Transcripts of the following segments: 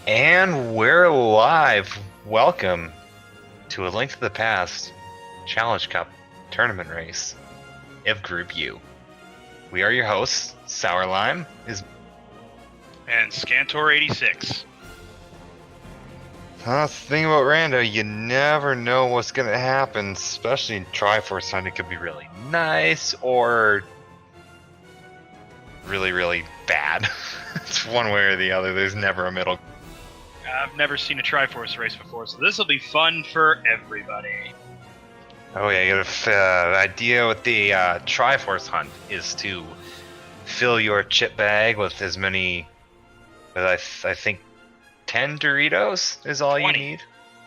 And we're live. Welcome to A Link to the Past Challenge Cup Tournament Race of Group U. We are your hosts. Sour Lime is and Scantor86. the thing about Rando, you never know what's gonna happen, especially in Triforce Hunt. It could be really nice or really, really bad. It's one way or the other. There's never a middle. I've never seen a Triforce race before, so this will be fun for everybody. Oh yeah, the idea with the Triforce Hunt is to fill your chip bag with as many, I think 10 Doritos is all 20. you need.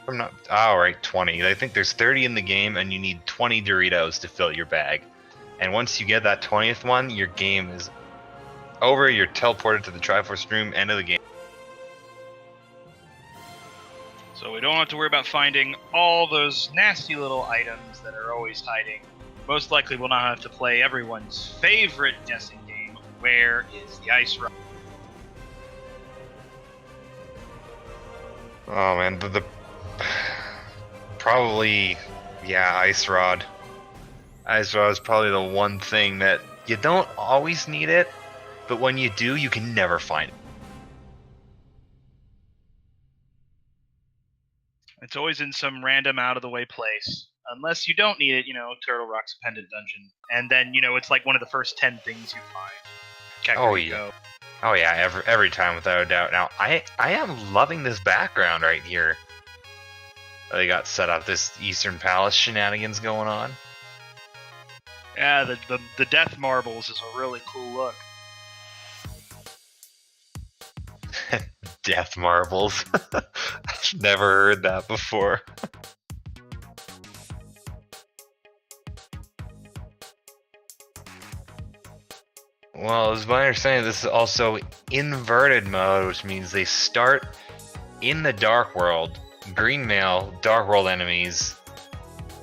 I'm not, oh right, 20. I think there's 30 in the game and you need 20 Doritos to fill your bag. And once you get that 20th one, your game is over. You're teleported to the Triforce room, end of the game. So we don't have to worry about finding all those nasty little items that are always hiding. Most likely we'll not have to play everyone's favorite guessing game, Where is the Ice Rod? Oh man, the probably, yeah, Ice Rod. Ice Rod is probably the one thing that you don't always need it, but when you do, you can never find it. It's always in some random out-of-the-way place. Unless you don't need it, Turtle Rock's Pendant Dungeon. And then, it's like one of the first 10 things you find. Oh yeah. Oh yeah, every time without a doubt. Now, I am loving this background right here. They got set up, this Eastern Palace shenanigans going on. Yeah, the Death Marbles is a really cool look. Death Marbles. I've never heard that before. Well, as my understanding, this is also inverted mode, which means they start in the Dark World. Green mail, Dark World enemies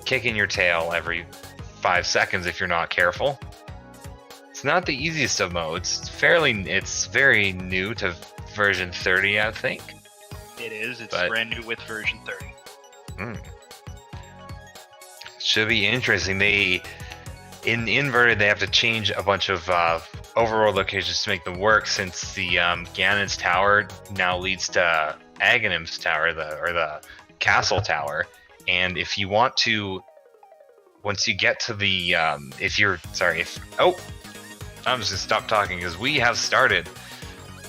kicking your tail every 5 seconds if you're not careful. It's not the easiest of modes. It's very new to version 30, I think. It is. It's brand new with version 30. Should be interesting. In inverted, they have to change a bunch of overworld locations to make them work, since the Ganon's Tower now leads to Aghanim's Tower, the Castle Tower. And if you want to, once you get to the, I'm just gonna stop talking because we have started.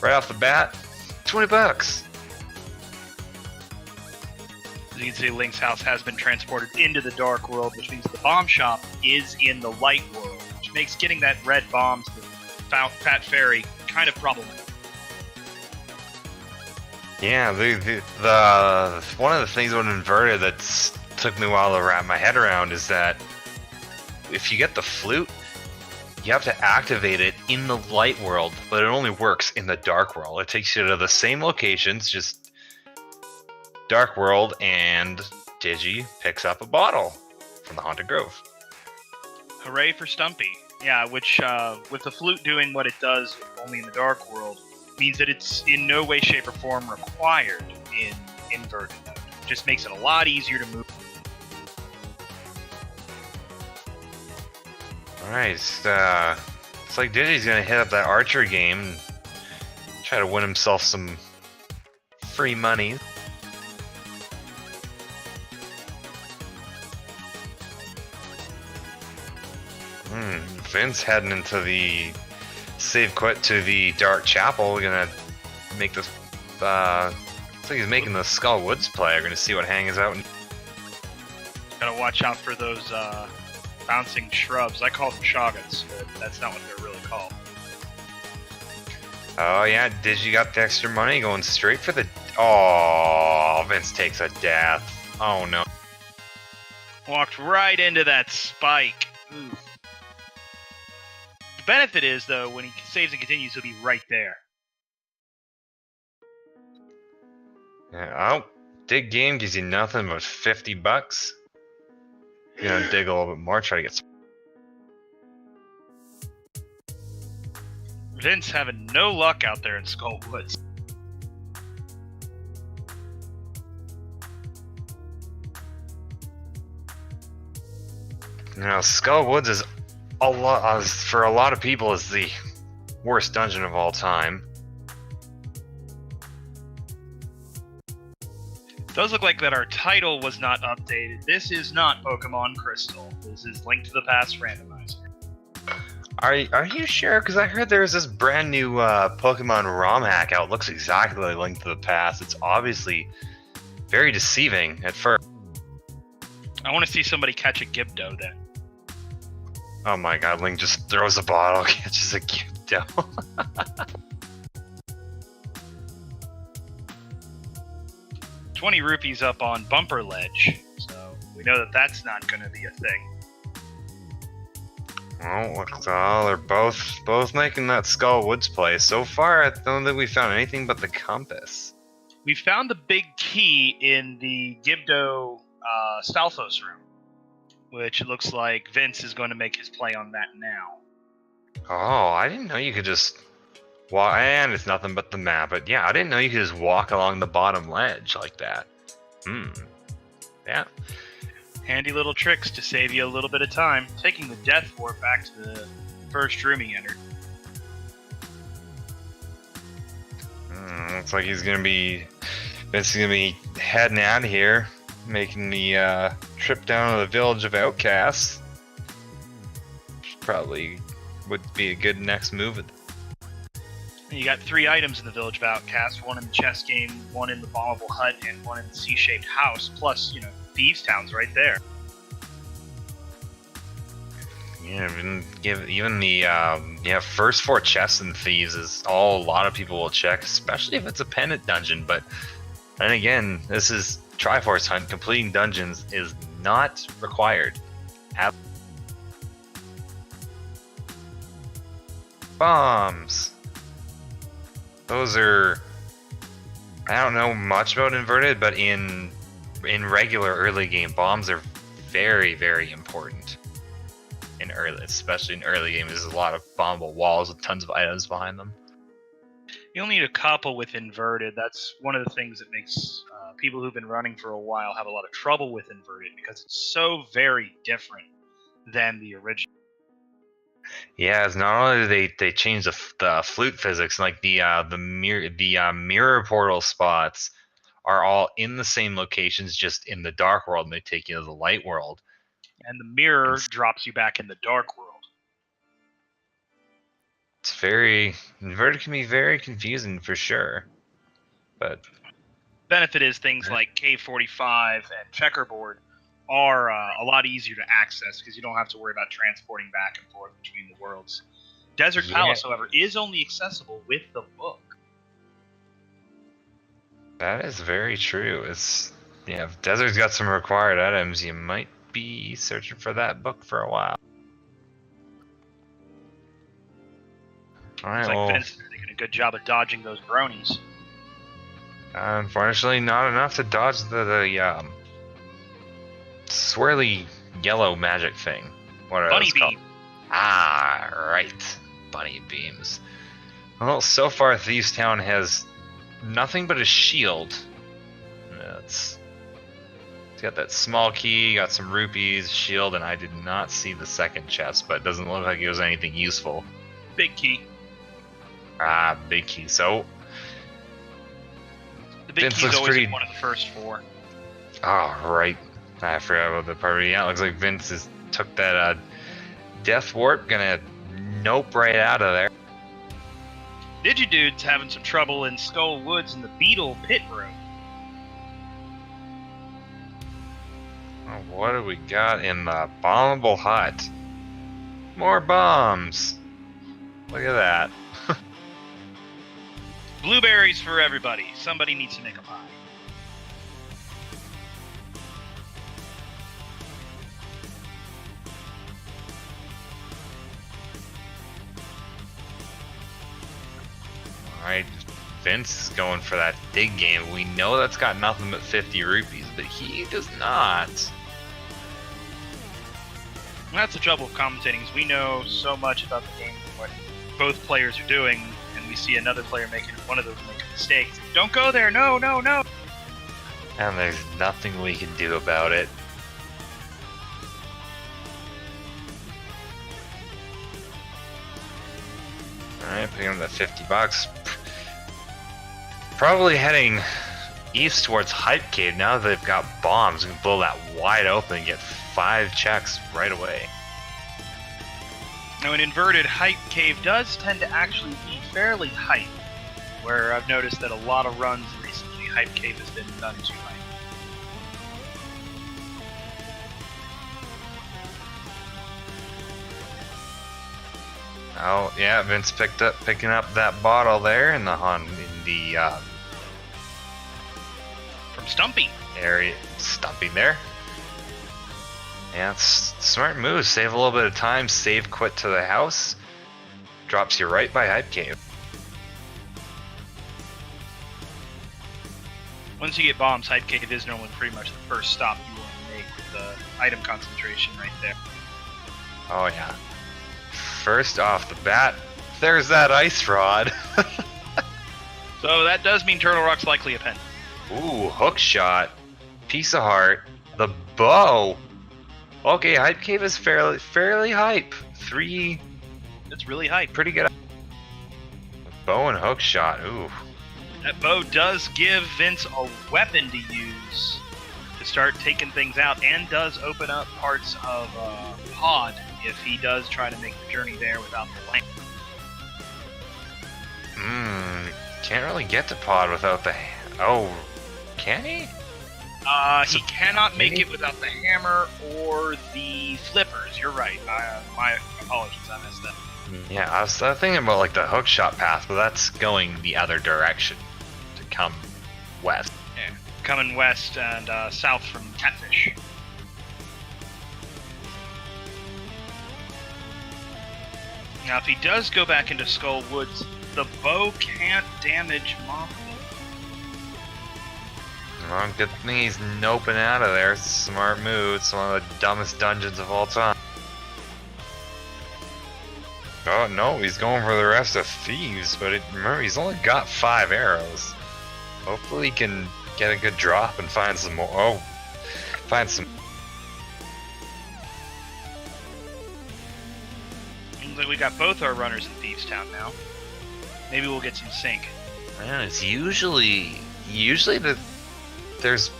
Right off the bat, $20. As you can see, Link's house has been transported into the Dark World, which means the bomb shop is in the Light World, which makes getting that red bomb to the Fat Fairy kind of problematic. Yeah, the one of the things about inverted that took me a while to wrap my head around is that if you get the flute, you have to activate it in the Light World, but it only works in the Dark World. It takes you to the same locations, just Dark World, and Digi picks up a bottle from the Haunted Grove. Hooray for Stumpy. Yeah, which, with the flute doing what it does only in the Dark World, means that it's in no way, shape, or form required in inverted mode. It just makes it a lot easier to move. Alright, it's like Digi's gonna hit up that archery game and try to win himself some free money. Vince heading into the save quit to the Dark Chapel. We're gonna make this, looks like he's making the Skull Woods play. We're gonna see what hangs out. Gotta watch out for those, bouncing shrubs. I call them shoggoths, but that's not what they're really called. Oh yeah, Digi got the extra money going straight for the... Oh, Vince takes a death. Oh no. Walked right into that spike. Oof. The benefit is, though, when he saves and continues, he'll be right there. Yeah, dig game gives you nothing but $50. You're gonna dig a little bit more, try to get some... Vince having no luck out there in Skull Woods. You know, Skull Woods is a lot for a lot of people is the worst dungeon of all time. It does look like that our title was not updated. This is not Pokemon Crystal. This is Link to the Past Randomizer. Are you sure? Because I heard there's this brand new Pokemon ROM hack out. It looks exactly like Link to the Past. It's obviously very deceiving at first. I want to see somebody catch a Gibdo then. Oh my god, Link just throws a bottle, catches a Gibdo. 20 rupees up on Bumper Ledge, so we know that that's not going to be a thing. Well, looks all they're both making that Skull Woods play. So far, I don't think we found anything but the compass. We found the big key in the Gibdo Stalfos room, which it looks like Vince is going to make his play on that now. Oh, I didn't know you could just walk, and it's nothing but the map, but yeah, I didn't know you could just walk along the bottom ledge like that. Yeah. Handy little tricks to save you a little bit of time. Taking the Death Warp back to the first room he entered. Looks like Vince is gonna be heading out of here, making the trip down to the village of Outcasts. Which probably would be a good next move. You got 3 items in the Village of Outcasts, one in the chess game, one in the bombable hut, and one in the C-shaped house, plus, Thieves Town's right there. Yeah, even the first 4 chests and Thieves is all a lot of people will check, especially if it's a pennant dungeon. But then again, this is Triforce Hunt. Completing dungeons is not required. Bombs. Those are, I don't know much about inverted, but in regular early game, bombs are very, very important. Especially in early game, there's a lot of bombable walls with tons of items behind them. You only need a couple with inverted. That's one of the things that makes people who've been running for a while have a lot of trouble with inverted, because it's so very different than the original. Yeah, it's not only do they change the flute physics, like the mirror portal spots are all in the same locations, just in the dark world, and they take you to the light world. And the mirror drops you back in the dark world. It's inverted can be very confusing for sure, but benefit is things like K45 and Checkerboard are a lot easier to access because you don't have to worry about transporting back and forth between the worlds. Desert Palace, however, is only accessible with the book. That is very true. If Desert's got some required items, you might be searching for that book for a while. Alright, well, Vince is doing a good job of dodging those bronies. Unfortunately, not enough to dodge the swirly yellow magic thing. What are Bunny those beam. called? Ah, right. Bunny beams. Well, so far Thieves Town has nothing but a shield. It's got that small key, got some rupees, shield, and I did not see the second chest, but it doesn't look like it was anything useful. Big key. Ah, big key. So the big key is always one of the first 4. Oh, right. I forgot about the party. Yeah, it looks like Vince took that Death Warp, gonna nope right out of there. Digidude's having some trouble in Skull Woods in the Beetle Pit Room. Oh, what do we got in the bombable hut? More bombs. Look at that. Blueberries for everybody. Somebody needs to make a pie. Alright, Vince is going for that dig game. We know that's got nothing but 50 rupees, but he does not. That's the trouble with commentating, is we know so much about the game and what both players are doing, and we see another player making one of those make a mistake. Don't go there, no, no, no! And there's nothing we can do about it. Alright, picking up that $50. Probably heading east towards Hype Cave. Now that they've got bombs, we can blow that wide open and get 5 checks right away. Now, an inverted Hype Cave does tend to actually be fairly hype, where I've noticed that a lot of runs recently, Hype Cave has been done too hype. Oh yeah, Vince picking up that bottle there in the From Stumpy area, Stumpy there. Yeah, it's smart move. Save a little bit of time. Save quit to the house. Drops you right by Hype Cave. Once you get bombs, Hype Cave is normally pretty much the first stop you want to make with the item concentration right there. Oh yeah. First off the bat, there's that ice rod. So that does mean Turtle Rock's likely a pen. Ooh, hook shot. Piece of heart. The bow. Okay, Hype Cave is fairly hype. 3. It's really hype. Pretty good. Bow and hook shot. Ooh. That bow does give Vince a weapon to use to start taking things out, and does open up parts of Pod if he does try to make the journey there without the lane. Can't really get to Pod without the... Oh, can he? He cannot make it without the hammer or the flippers. You're right. My apologies, I messed up. Yeah, I was thinking about like the hook shot path, but that's going the other direction to come west. Yeah, coming west and south from Catfish. Now, if he does go back into Skull Woods, the bow can't damage Mothman. Well, good thing he's noping out of there. Smart move. It's one of the dumbest dungeons of all time. Oh no, he's going for the rest of Thieves, but remember, he's only got 5 arrows. Hopefully he can get a good drop and find some more. Oh, find some. Seems like we got both our runners in Thieves Town now. Maybe we'll get some sync. Man, it's usually there's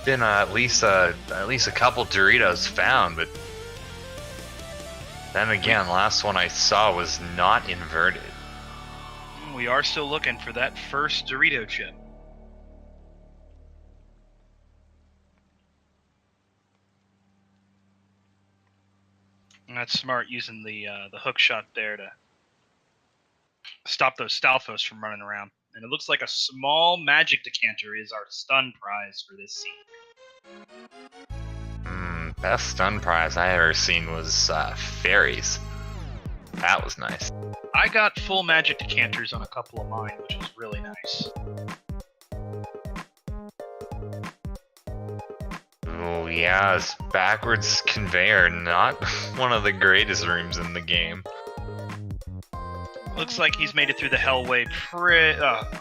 been at least a couple Doritos found, but then again, last one I saw was not inverted. We are still looking for that first Dorito chip. And that's smart, using the hook shot there to stop those Stalfos from running around. And it looks like a small magic decanter is our stun prize for this scene. Best stun prize I ever seen was fairies. That was nice. I got full magic decanters on a couple of mine, which was really nice. Oh yeah, this backwards conveyor, not one of the greatest rooms in the game. Looks like he's made it through the Hellway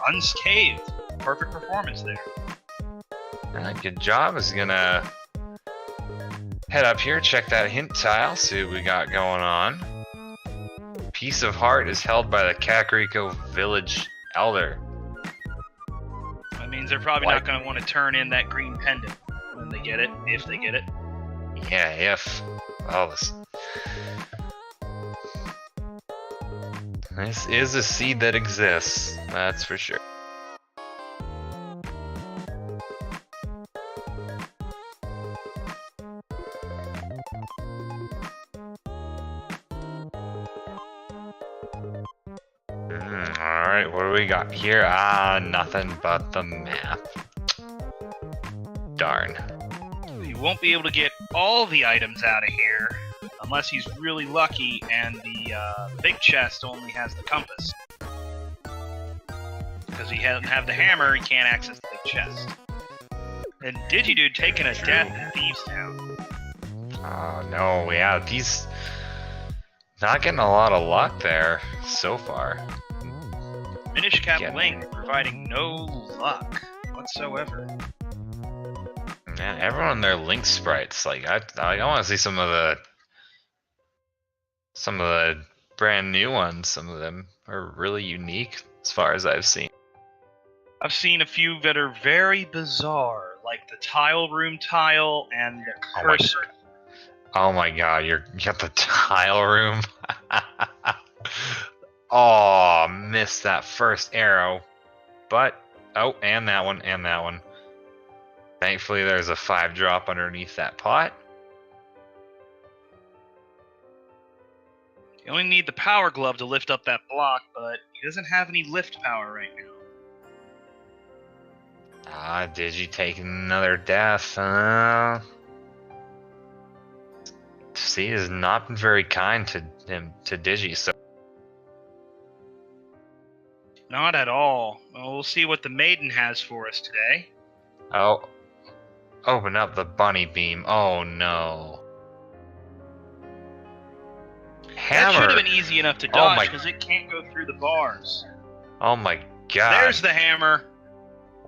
unscathed. Perfect performance there. Good job. Is gonna head up here, check that hint tile, see what we got going on. Piece of heart is held by the Kakariko Village Elder. That means they're probably not going to want to turn in that green pendant when they get it, if they get it. Yeah, if. Oh, this is a seed that exists, that's for sure. Alright, what do we got here? Nothing but the map. Darn. He won't be able to get all the items out of here unless he's really lucky and the big chest only has the compass. Because he doesn't have the hammer, he can't access the big chest. And Digidude taking a death in Thieves Town. Oh no, yeah, he's not getting a lot of luck there so far. Minish Cap Link providing no luck whatsoever. Man, everyone in their Link sprites, like I want to see some of the brand new ones. Some of them are really unique as far as I've seen. I've seen a few that are very bizarre, like the tile room tile and the curse. Oh my god, you got the tile room. Oh, missed that first arrow. But, oh, and that one, and that one. Thankfully, there's a 5-drop underneath that pot. You only need the power glove to lift up that block, but he doesn't have any lift power right now. Ah, Digi taking another death. C has not been very kind to him, to Digi, so. Not at all. Well, we'll see what the maiden has for us today. Oh. Open up the bunny beam. Oh no. Hammer. That should have been easy enough to dodge because it can't go through the bars. Oh my god. There's the hammer.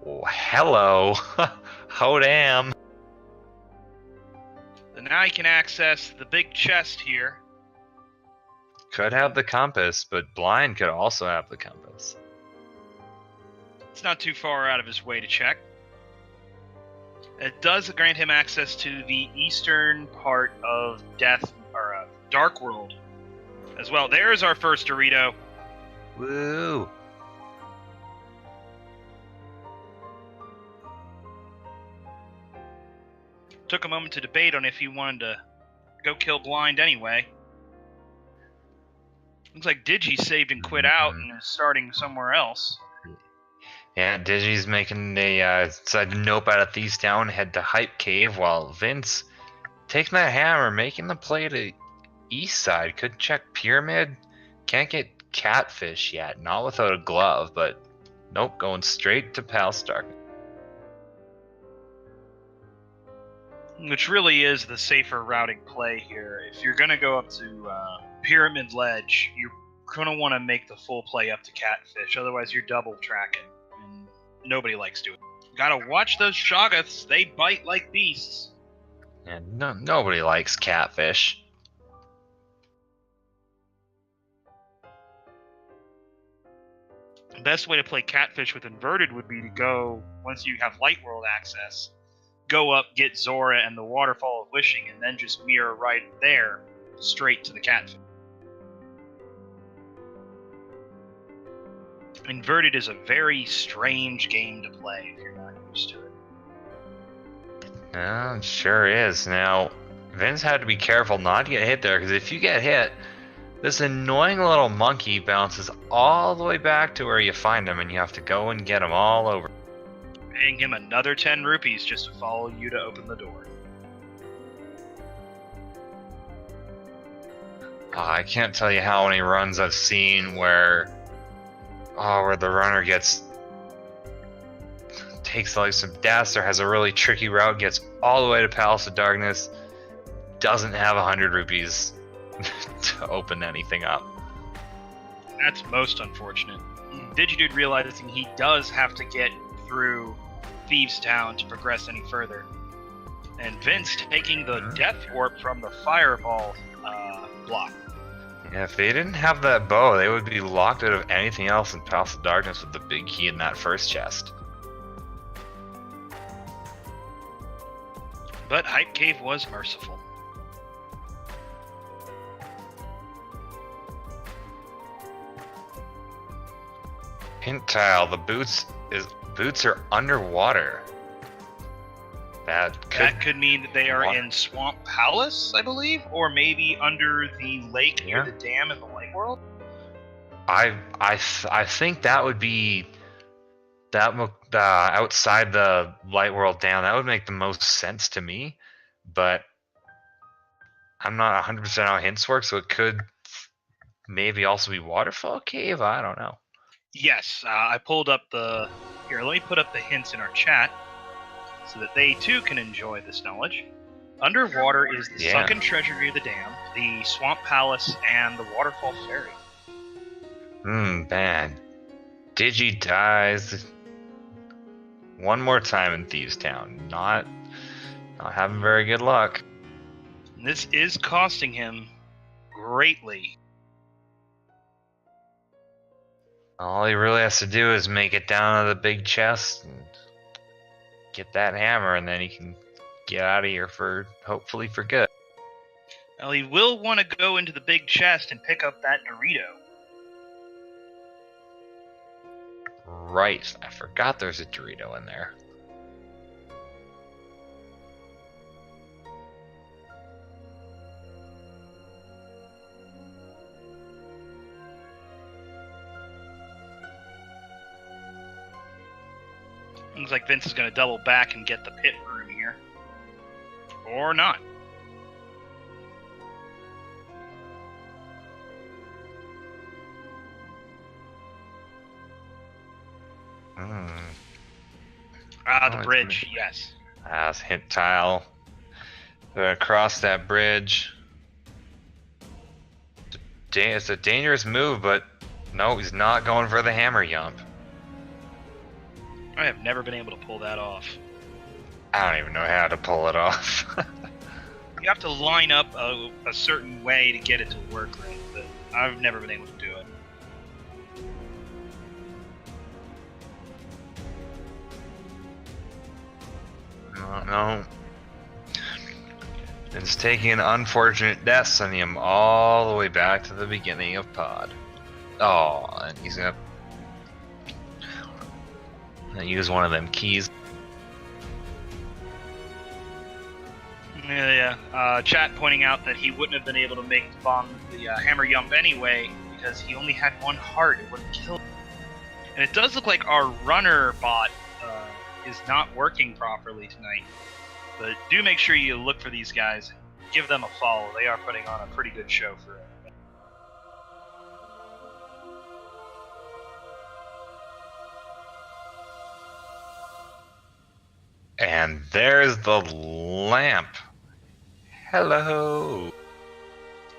Oh, hello. Oh damn. And now you can access the big chest here. Could have the compass, but Blind could also have the compass. It's not too far out of his way to check. It does grant him access to the eastern part of Dark World as well. There's our first Dorito. Woo! Took a moment to debate on if he wanted to go kill Blind anyway. Looks like Digi saved and quit out and is starting somewhere else. Yeah, Digi's making a side nope out of Thieves Town, head to Hype Cave, while Vince taking that hammer, making the play to east side. Could check Pyramid. Can't get Catfish yet, not without a glove, but nope, going straight to Palstar. Which really is the safer routing play here. If you're going to go up to Pyramid Ledge, you're going to want to make the full play up to Catfish, otherwise you're double tracking. Nobody likes doing it. Gotta watch those Shoggoths. They bite like beasts. And nobody likes Catfish. The best way to play Catfish with Inverted would be to go, once you have Light World access, go up, get Zora and the Waterfall of Wishing, and then just mirror right there, straight to the Catfish. Inverted is a very strange game to play if you're not used to it. Yeah, it sure is. Now, Vince had to be careful not to get hit there, because if you get hit, this annoying little monkey bounces all the way back to where you find him, and you have to go and get him all over. Paying him another 10 rupees just to follow you to open the door. I can't tell you how many runs I've seen where the runner takes like some deaths or has a really tricky route, gets all the way to Palace of Darkness, doesn't have 100 rupees to open anything up. That's most unfortunate. Digidude realizing he does have to get through Thieves Town to progress any further. And Vince taking the Death Warp from the Fireball block. Yeah, if they didn't have that bow, they would be locked out of anything else in Palace of Darkness with the big key in that first chest. But Hype Cave was merciful. Hint tile, the boots are underwater. That could mean that they are in Swamp Palace, I believe, or maybe under the lake near the dam in the Light World. I think that would be that outside the Light World dam. That would make the most sense to me, but I'm not 100% how hints work, so it could maybe also be Waterfall Cave. I don't know. Yes, I pulled up the here. Let me put up the hints in our chat, so that they too can enjoy this knowledge. Underwater is the sunken treasure near the dam, the Swamp Palace, and the Waterfall Ferry. Man. Digi dies one more time in Thieves Town. Not having very good luck. And this is costing him greatly. All he really has to do is make it down to the big chest and get that hammer, and then he can get out of here for hopefully for good. Well, he will want to go into the big chest and pick up that Dorito. Right, I forgot there's a Dorito in there. Looks like Vince is going to double back and get the pit room here. Or not. The bridge, yes. Hint tile. Across that bridge. It's a dangerous move, but no, he's not going for the hammer yump. I have never been able to pull that off. I don't even know how to pull it off. You have to line up a certain way to get it to work right, but I've never been able to do it. No. It's taking an unfortunate death, sending him all the way back to the beginning of Pod. Oh, and he's gonna use one of them keys. Yeah. Chat pointing out that he wouldn't have been able to make the hammer yump anyway because he only had one heart. It would have killed him. And it does look like our runner bot is not working properly tonight. But do make sure you look for these guys and give them a follow. They are putting on a pretty good show for it. And there's the lamp. Hello.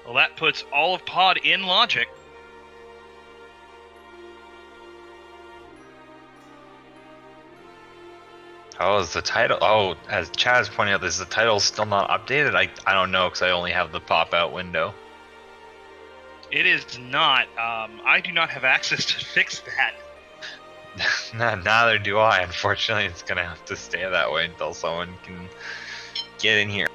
Well, that puts all of Pod in logic. Oh, is the title? Oh, as Chad is pointing out, is the title still not updated? I don't know because I only have the pop-out window. It is not. I do not have access to fix that. Neither do I. Unfortunately, it's gonna have to stay that way until someone can get in here.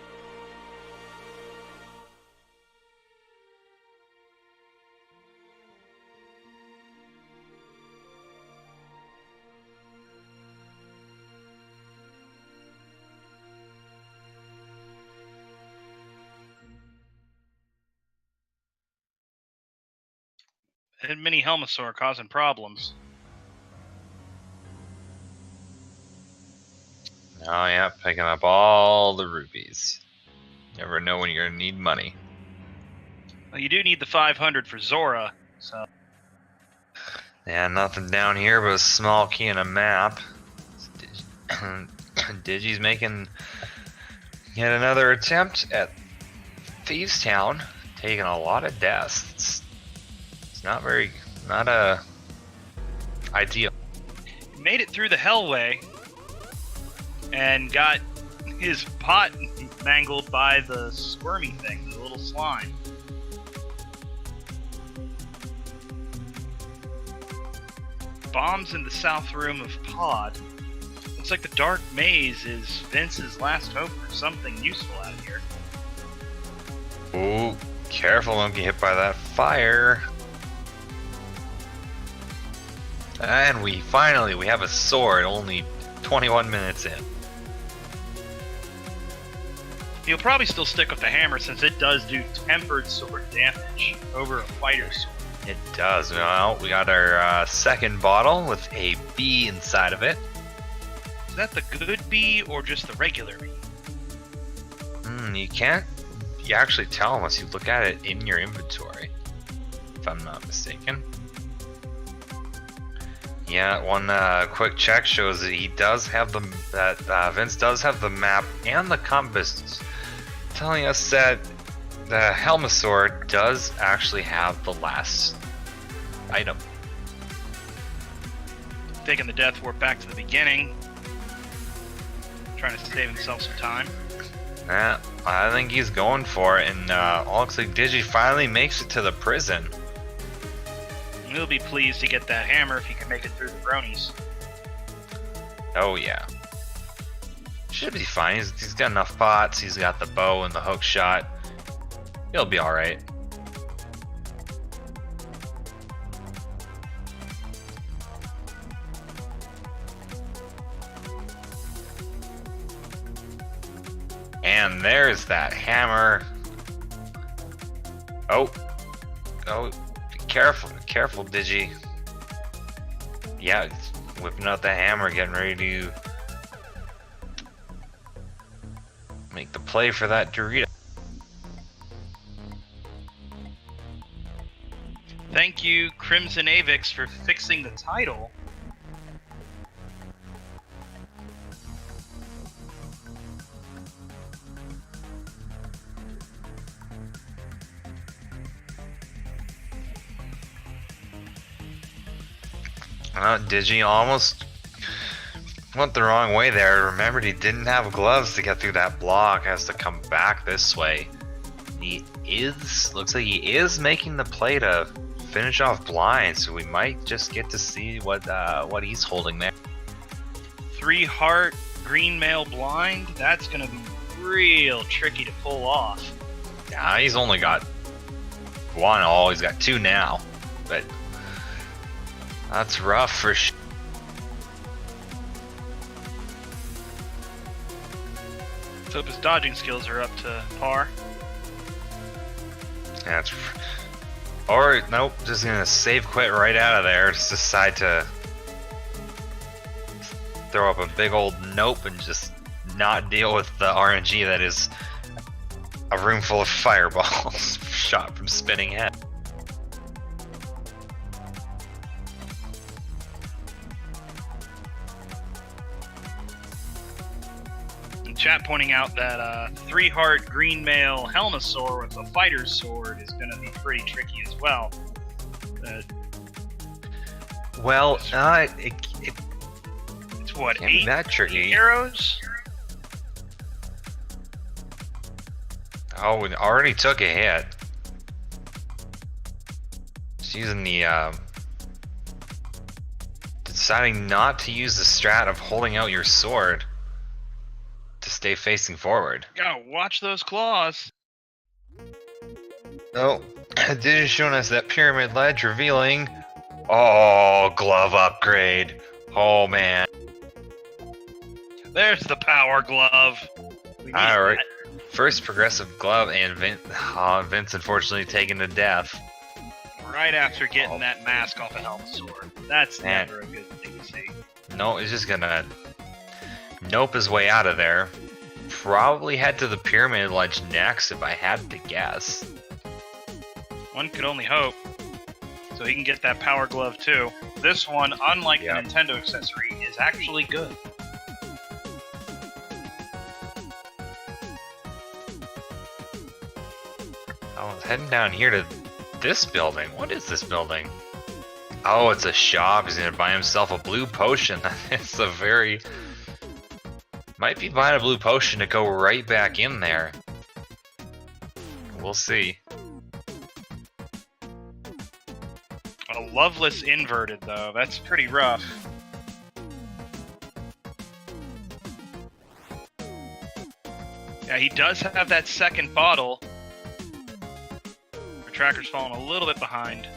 And mini Helmosaur causing problems. Oh yeah, picking up all the rupees. Never know when you're gonna need money. Well, you do need the 500 for Zora, so... Yeah, nothing down here but a small key and a map. Digi's making yet another attempt at Thieves Town, taking a lot of deaths. It's not ideal. He made it through the Hellway and got his pot mangled by the squirmy thing, the little slime. Bombs in the south room of Pod. Looks like the dark maze is Vince's last hope for something useful out here. Ooh, careful, don't get hit by that fire. And we have a sword only 21 minutes in. He'll probably still stick with the hammer since it does do tempered sword damage over a fighter's sword. It does. Well, we got our second bottle with a bee inside of it. Is that the good bee or just the regular bee? You actually tell unless you look at it in your inventory, if I'm not mistaken. Yeah, one quick check shows that he does have Vince does have the map and the compass, telling us that the Helmosaur does actually have the last item. Taking the death warp back to the beginning. Trying to save himself some time. Yeah, I think he's going for it, and looks like Digi finally makes it to the prison. We'll be pleased to get that hammer if you can make it through the bronies. Oh yeah. Should be fine. He's got enough pots. He's got the bow and the hook shot. He'll be all right. And there's that hammer. Oh, be careful, Digi. Yeah, it's whipping out the hammer, getting ready to make the play for that Dorito. Thank you, Crimson Avix, for fixing the title. Digi almost went the wrong way there. Remembered he didn't have gloves to get through that block. Has to come back this way. Looks like he is making the play to finish off blind, so we might just get to see what he's holding there. 3 heart green mail blind. That's gonna be real tricky to pull off. Yeah, he's only got 1. Oh, he's got 2 now, but that's rough for sure. Let's hope his dodging skills are up to par. That's. Or nope, just gonna save quit right out of there. Just decide to throw up a big old nope and just not deal with the RNG that is a room full of fireballs shot from spinning head. Chat pointing out that 3 heart green mail Helmasaur with a fighter's sword is going to be pretty tricky as well. Well, it's what, can't be that tricky. 8 arrows? Oh, it already took a hit. She's using the deciding not to use the strat of holding out your sword to stay facing forward. Gotta watch those claws. Oh, Digi showing us that pyramid ledge, revealing. Oh, glove upgrade. Oh man. There's the power glove. All right, first progressive glove, and Vince unfortunately taken to death. Right after getting that mask off a Helmasaur. That's never a good thing to see. No, it's just gonna nope his way out of there. Probably head to the pyramid ledge next if I had to guess. One could only hope. So he can get that power glove too. This one, unlike the Nintendo accessory, is actually good. I was heading down here to this building. What is this building? Oh, it's a shop. He's gonna buy himself a blue potion. It's a very... Might be buying a blue potion to go right back in there. We'll see. A Loveless inverted, though. That's pretty rough. Yeah, he does have that second bottle. Our tracker's falling a little bit behind.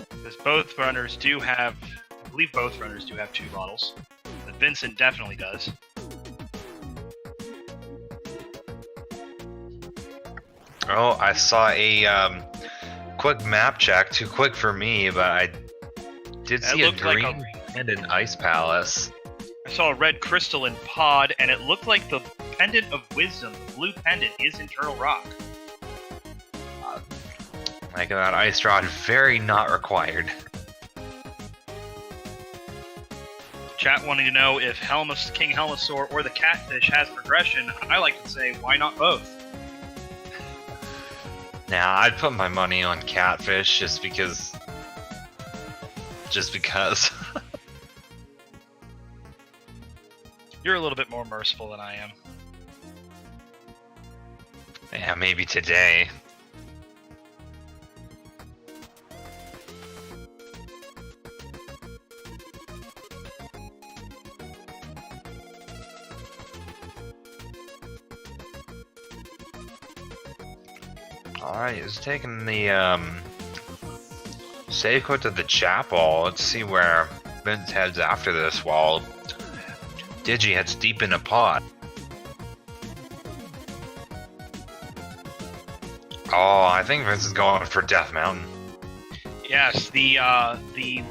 Because both runners do have... I believe both runners do have 2 bottles. But Vincent definitely does. Oh, I saw a quick map check. Too quick for me, but I did see a green pendant ice palace. I saw a red crystal in pod, and it looked like the pendant of wisdom. The blue pendant is internal rock. Like that ice rod, very not required. Chat wanting to know if King Helmasaur or the Catfish has progression. I like to say, why not both? Now, I'd put my money on Catfish just because. You're a little bit more merciful than I am. Yeah, maybe today. Alright, he's taking the save code to the chapel. Let's see where Vince heads after this while Digi heads deep in a pod. Oh, I think Vince is going for Death Mountain. Yes, the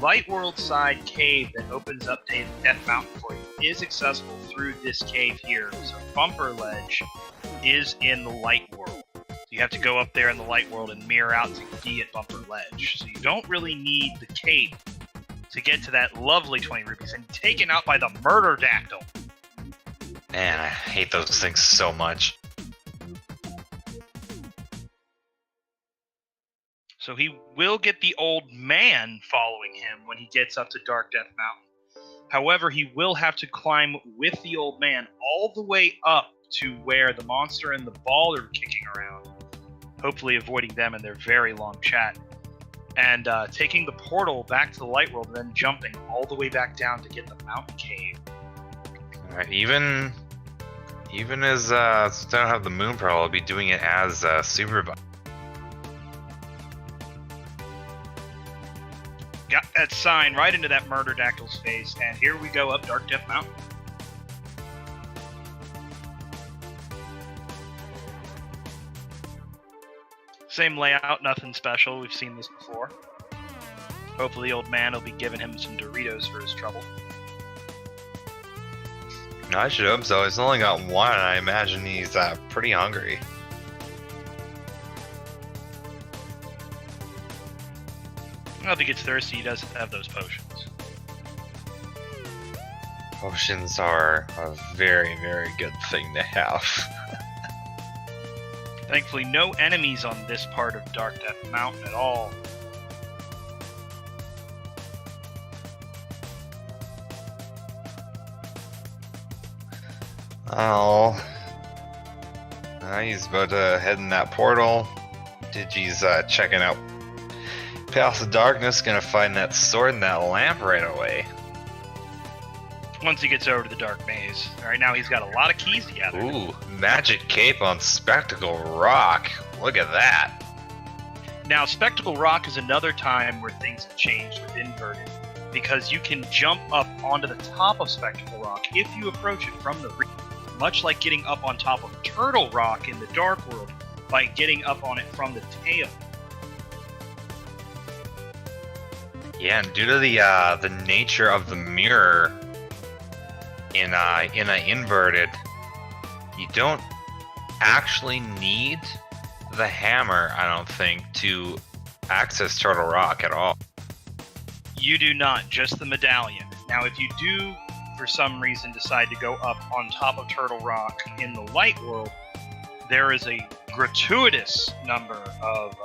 Light World side cave that opens up to Death Mountain for you is accessible through this cave here. So Bumper Ledge is in the Light World. You have to go up there in the Light World and mirror out to be at Bumper Ledge. So you don't really need the cape to get to that lovely 20 rupees and taken out by the Murder Dactyl. Man, I hate those things so much. So he will get the old man following him when he gets up to Dark Death Mountain. However, he will have to climb with the old man all the way up to where the monster and the ball are kicking around, hopefully avoiding them in their very long chat, and taking the portal back to the Light World and then jumping all the way back down to get the mountain cave. Alright, even as don't have the moon pearl, I'll be doing it as Super Bug. Got that sign right into that Murder Dactyl's face, and here we go up Dark Death Mountain. Same layout, nothing special. We've seen this before. Hopefully the old man will be giving him some Doritos for his trouble. I should hope so. He's only got one, and I imagine he's pretty hungry. Well, if he gets thirsty, he does have those potions. Potions are a very, very good thing to have. Thankfully, no enemies on this part of Dark Death Mountain at all. Oh. He's about to head in that portal. Digi's checking out Path of Darkness, gonna find that sword and that lamp right away. Once he gets over to the Dark Maze. Alright, now he's got a lot of keys to gather. Ooh, magic cape on Spectacle Rock. Look at that. Now, Spectacle Rock is another time where things have changed with Inverted, because you can jump up onto the top of Spectacle Rock if you approach it from the rear, much like getting up on top of Turtle Rock in the Dark World by getting up on it from the tail. Yeah, and due to the nature of the mirror in a inverted, you don't actually need the hammer, I don't think, to access Turtle Rock at all. You do not, just the medallion. Now, if you do, for some reason, decide to go up on top of Turtle Rock in the Light World, there is a gratuitous number of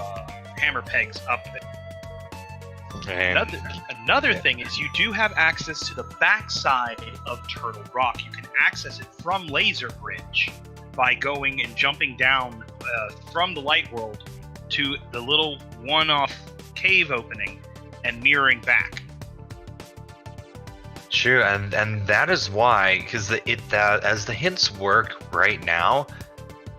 hammer pegs up there. Another thing is you do have access to the backside of Turtle Rock. You can access it from Laser Bridge by going and jumping down from the Light World to the little one-off cave opening and mirroring back. True, and that is why, because as the hints work right now,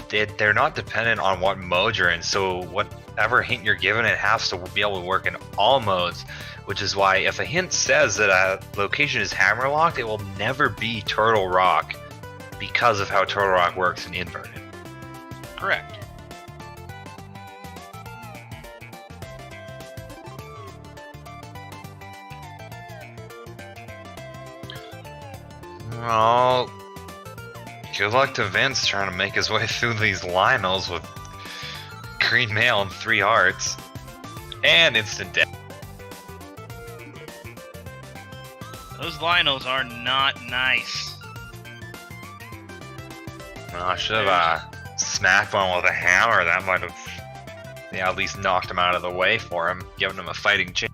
they're not dependent on what mode you're in. So whatever hint you're given, it has to be able to work in all modes. Which is why if a hint says that a location is hammerlocked, it will never be Turtle Rock because of how Turtle Rock works in inverted. Correct. Well, good luck to Vince trying to make his way through these Lionels with green mail and 3 hearts. And instant death. Those Lionels are not nice. Well, I should have smacked one with a hammer. That might have at least knocked him out of the way for him, giving him a fighting chance.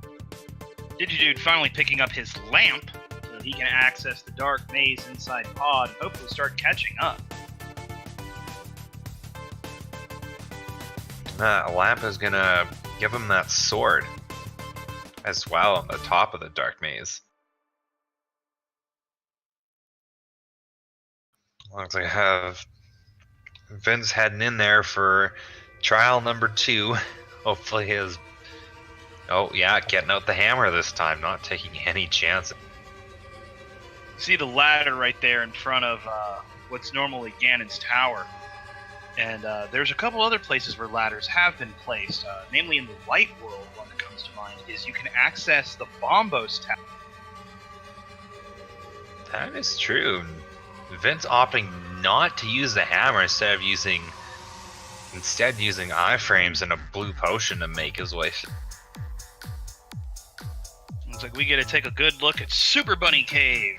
Digidude finally picking up his lamp so that he can access the dark maze inside Pod and hopefully start catching up. Lamp is gonna give him that sword as well on the top of the dark maze. Looks like I have Vince heading in there for Trial number 2. Hopefully his... Oh, yeah, getting out the hammer this time, not taking any chances. See the ladder right there in front of what's normally Ganon's tower. And there's a couple other places where ladders have been placed, namely in the Light World. One that comes to mind is you can access the Bombos tower. That is true. Vince opting not to use the hammer instead using iframes and a blue potion to make his way. Looks like we get to take a good look at Super Bunny Cave.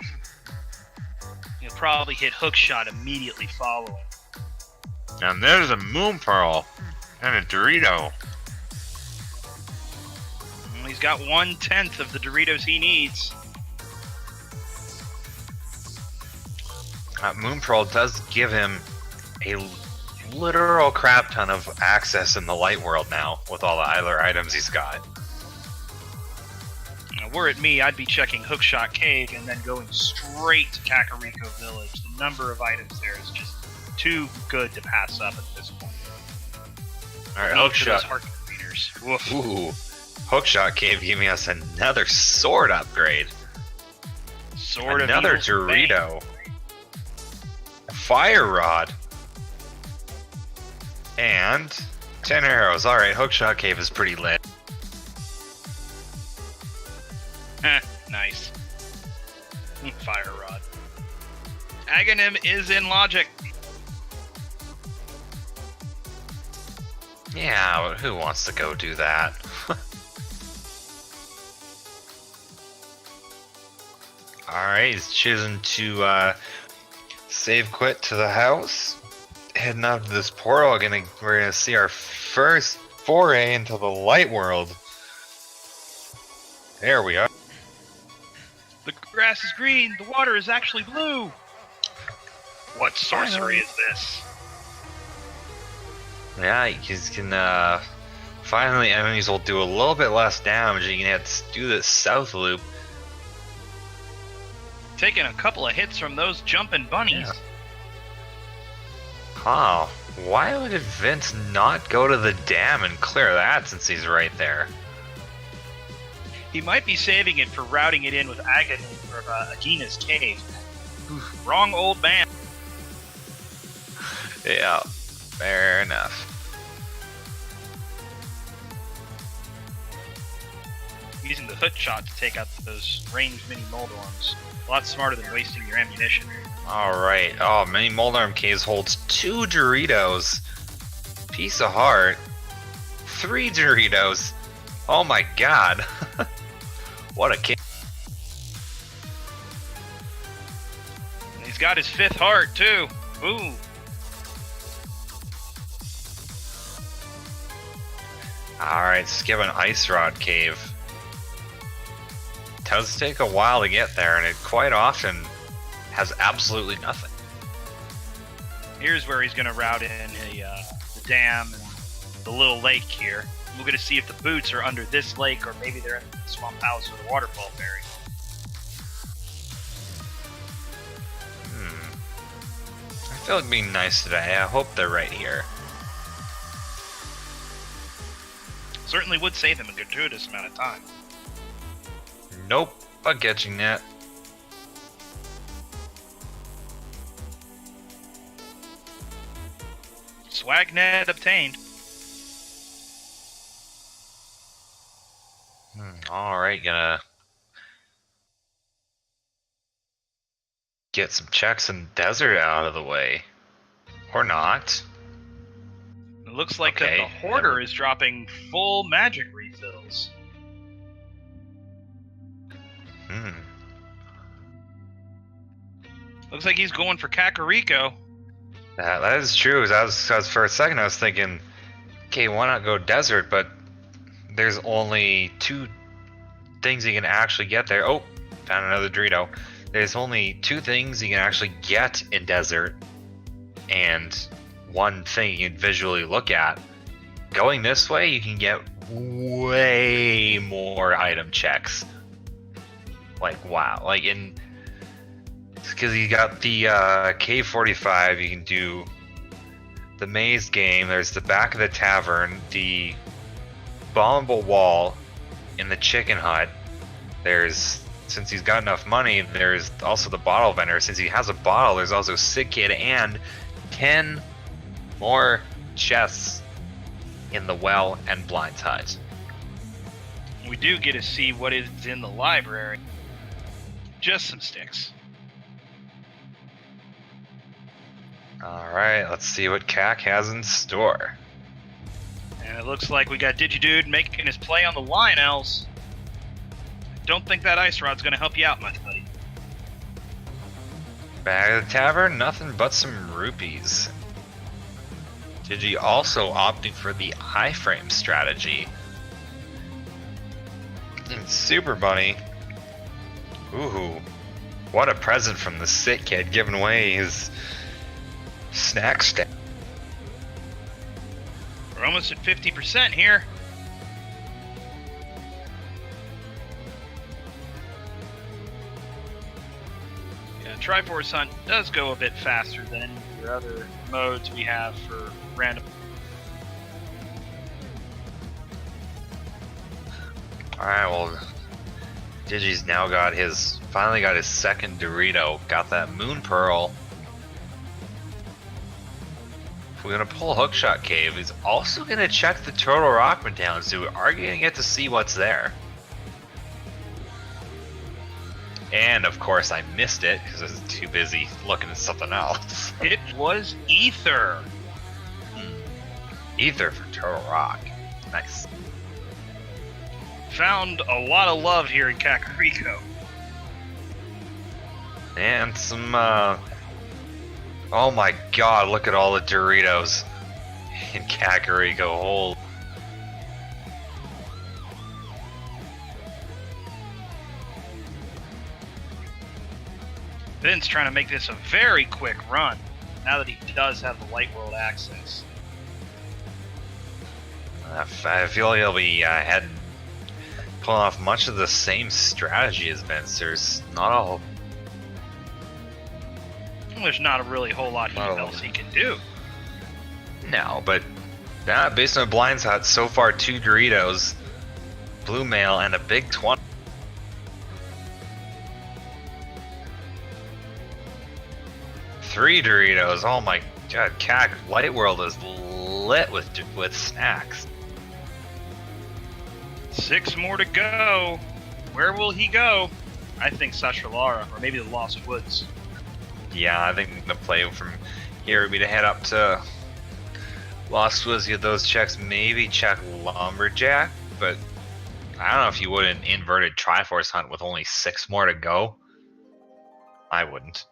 You'll probably hit Hookshot immediately following. And there's a Moon Pearl and a Dorito. Well, he's got 1/10 of the Doritos he needs. Moon Pearl does give him a literal crap ton of access in the Light World now with all the other items he's got. Now, were it me, I'd be checking Hookshot Cave and then going straight to Kakariko Village. The number of items there is just too good to pass up at this point. Alright, Hookshot. Hookshot. Ooh, Hookshot Cave giving us another sword upgrade. Sword another of Evil Dorito. A fire rod. And 10 arrows. Alright, Hookshot Cave is pretty lit. Nice. Fire rod. Aghanim is in logic. Yeah, but who wants to go do that? Alright, he's choosing to save quit to the house. Heading out to this portal, we're gonna see our first foray into the Light World. There we are. The grass is green, the water is actually blue. What sorcery is this? Yeah, you can finally enemies will do a little bit less damage. You can have to do this south loop. Taking a couple of hits from those jumping bunnies. Yeah. Huh. Why would Vince not go to the dam and clear that since he's right there? He might be saving it for routing it in with Agina's cave. Wrong old man. Yeah, fair enough. Using the hook shot to take out those ranged mini Moldorms. A lot smarter than wasting your ammunition. Alright. Oh, mini Moldarm Caves holds 2 Doritos. Piece of heart. 3 Doritos. Oh my god. What a kid. And he's got his 5th heart, too. Ooh. Alright, skip an Ice Rod Cave. Does take a while to get there, and it quite often has absolutely nothing. Here's where he's going to route in the dam and the little lake here. We're going to see if the boots are under this lake, or maybe they're in the Swamp Palace or the Waterfall Ferry. I feel like being nice today. I hope they're right here. Certainly would save him a gratuitous amount of time. Nope, but catching that. Swagnet obtained. Alright, gonna get some checks in desert out of the way. Or not. It looks like Okay, that the Hoarder is dropping full magic refills. Looks like he's going for Kakariko. That is true. I was for a second I was thinking, okay, why not go desert? But there's only 2 things you can actually get there. Oh, found another Dorito. There's only 2 things you can actually get in desert, and 1 thing you can visually look at. Going this way, you can get way more item checks. Like, wow. Like, because you got the K45, you can do the maze game, there's the back of the tavern, the bombable wall in the chicken hut. There's, since he's got enough money, there's also the bottle vendor. Since he has a bottle, there's also Sick Kid and 10 more chests in the well and Blind's hut. We do get to see what is in the library. Just some sticks. Alright, let's see what CAC has in store. And it looks like we got Digidude making his play on the Lionels. Don't think that ice rod's gonna help you out much, buddy. Back at the tavern, nothing but some rupees. Digi also opting for the iframe strategy. And Super Bunny. Ooh, what a present from the Sick Kid, giving away his snack stack. We're almost at 50% here. Yeah, Triforce Hunt does go a bit faster than any of your other modes we have for random. Alright, well, Digi's now got his, finally got his second Dorito, got that Moon Pearl. If we're gonna pull Hookshot Cave, he's also gonna check the Turtle Rock Medallion, so we are gonna get to see what's there. And of course I missed it, because I was too busy looking at something else. It was Ether. Ether for Turtle Rock. Nice. Found a lot of love here in Kakariko. And some, oh my god, look at all the Doritos in Kakariko. Holy. Vin's trying to make this a very quick run, now that he does have the Light World access. I feel he'll be pulling off much of the same strategy as Vince. There's not a whole... Well, there's not a really whole lot else he can do. No, but based on Blind's Hut, so far 2 Doritos, Blue Mail, and a big 20. Three Doritos. Oh my god, CAC Light World is lit with snacks. 6 more to go. Where will he go? I think Sashalara, or maybe the Lost Woods. Yeah, I think the play from here would be to head up to Lost Woods, get those checks, maybe check Lumberjack, but I don't know if you would an inverted Triforce Hunt with only 6 more to go. I wouldn't.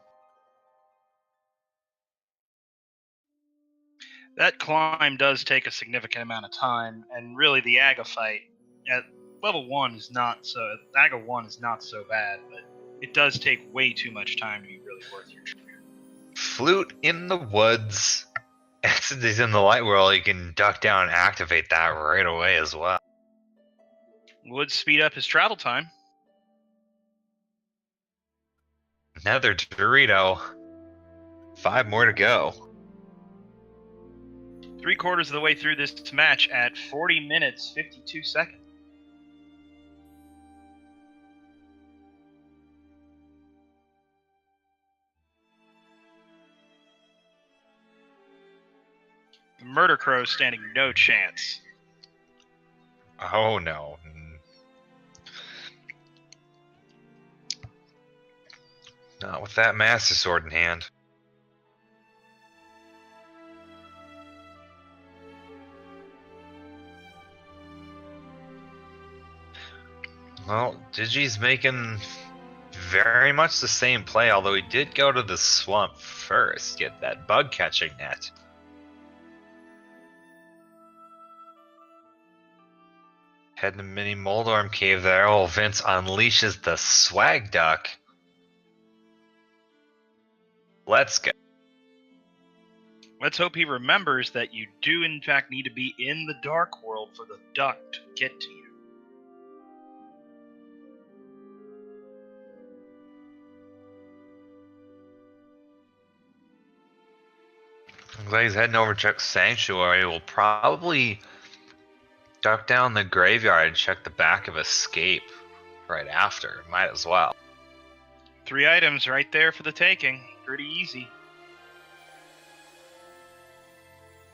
That climb does take a significant amount of time, and really the Aga fight at level 1 is not so... Aga 1 is not so bad, but it does take way too much time to be really worth your trip. Flute in the woods. Since he's in the Light World, you can duck down and activate that right away as well. Would speed up his travel time. Another Dorito. 5 more to go. 3/4 of the way through this match at 40 minutes, 52 seconds. The Murder Crow standing no chance. Oh no. Not with that Master Sword in hand. Well, Digi's making very much the same play, although he did go to the swamp first, get that bug catching net. Heading to Mini Moldorm Cave there. Oh, Vince unleashes the swag duck. Let's go. Let's hope he remembers that you do in fact need to be in the Dark World for the duck to get to you. Looks like he's heading over to check Sanctuary. We'll probably duck down the graveyard and check the back of Escape right after. Might as well. 3 items right there for the taking. Pretty easy.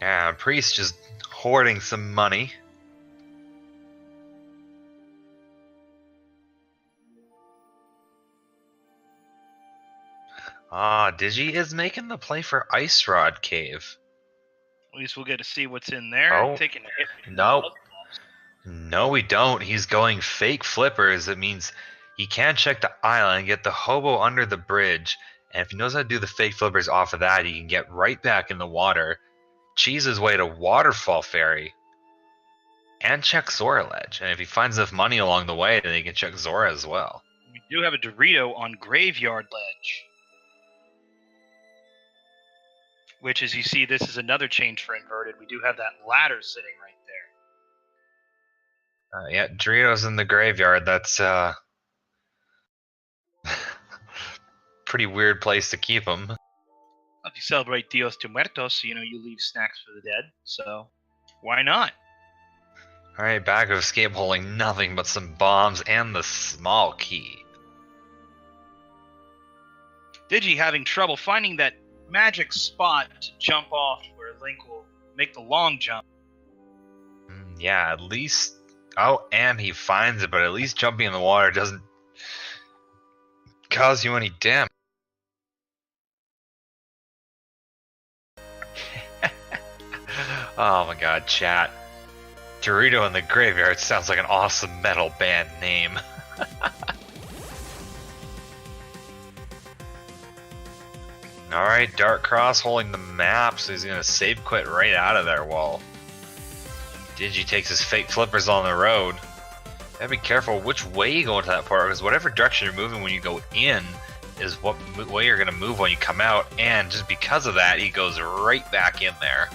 Yeah, Priest just hoarding some money. Digi is making the play for Ice Rod Cave. At least we'll get to see what's in there. Oh, Taking a hit. no. No, we don't. He's going fake flippers. It means he can check the island, get the hobo under the bridge, and if he knows how to do the fake flippers off of that, he can get right back in the water, cheese his way to Waterfall Ferry, and check Zora Ledge. And if he finds enough money along the way, then he can check Zora as well. We do have a Dorito on Graveyard Ledge. Which, as you see, this is another change for Inverted. We do have that ladder sitting right there. Yeah, Doritos in the graveyard. That's pretty weird place to keep them. If you celebrate Dios de Muertos, you leave snacks for the dead. So, why not? Alright, back of Escape holding nothing but some bombs and the small key. Digi having trouble finding that magic spot to jump off where Link will make the long jump. Yeah, at least... Oh, and he finds it, but at least jumping in the water doesn't cause you any damage. Oh my god, chat. Dorito in the Graveyard sounds like an awesome metal band name. Alright, Dark Cross holding the map, so he's gonna save quit right out of there while Digi takes his fake flippers on the road. Gotta be careful which way you go into that part, because whatever direction you're moving when you go in is what way you're gonna move when you come out, and just because of that, he goes right back in there.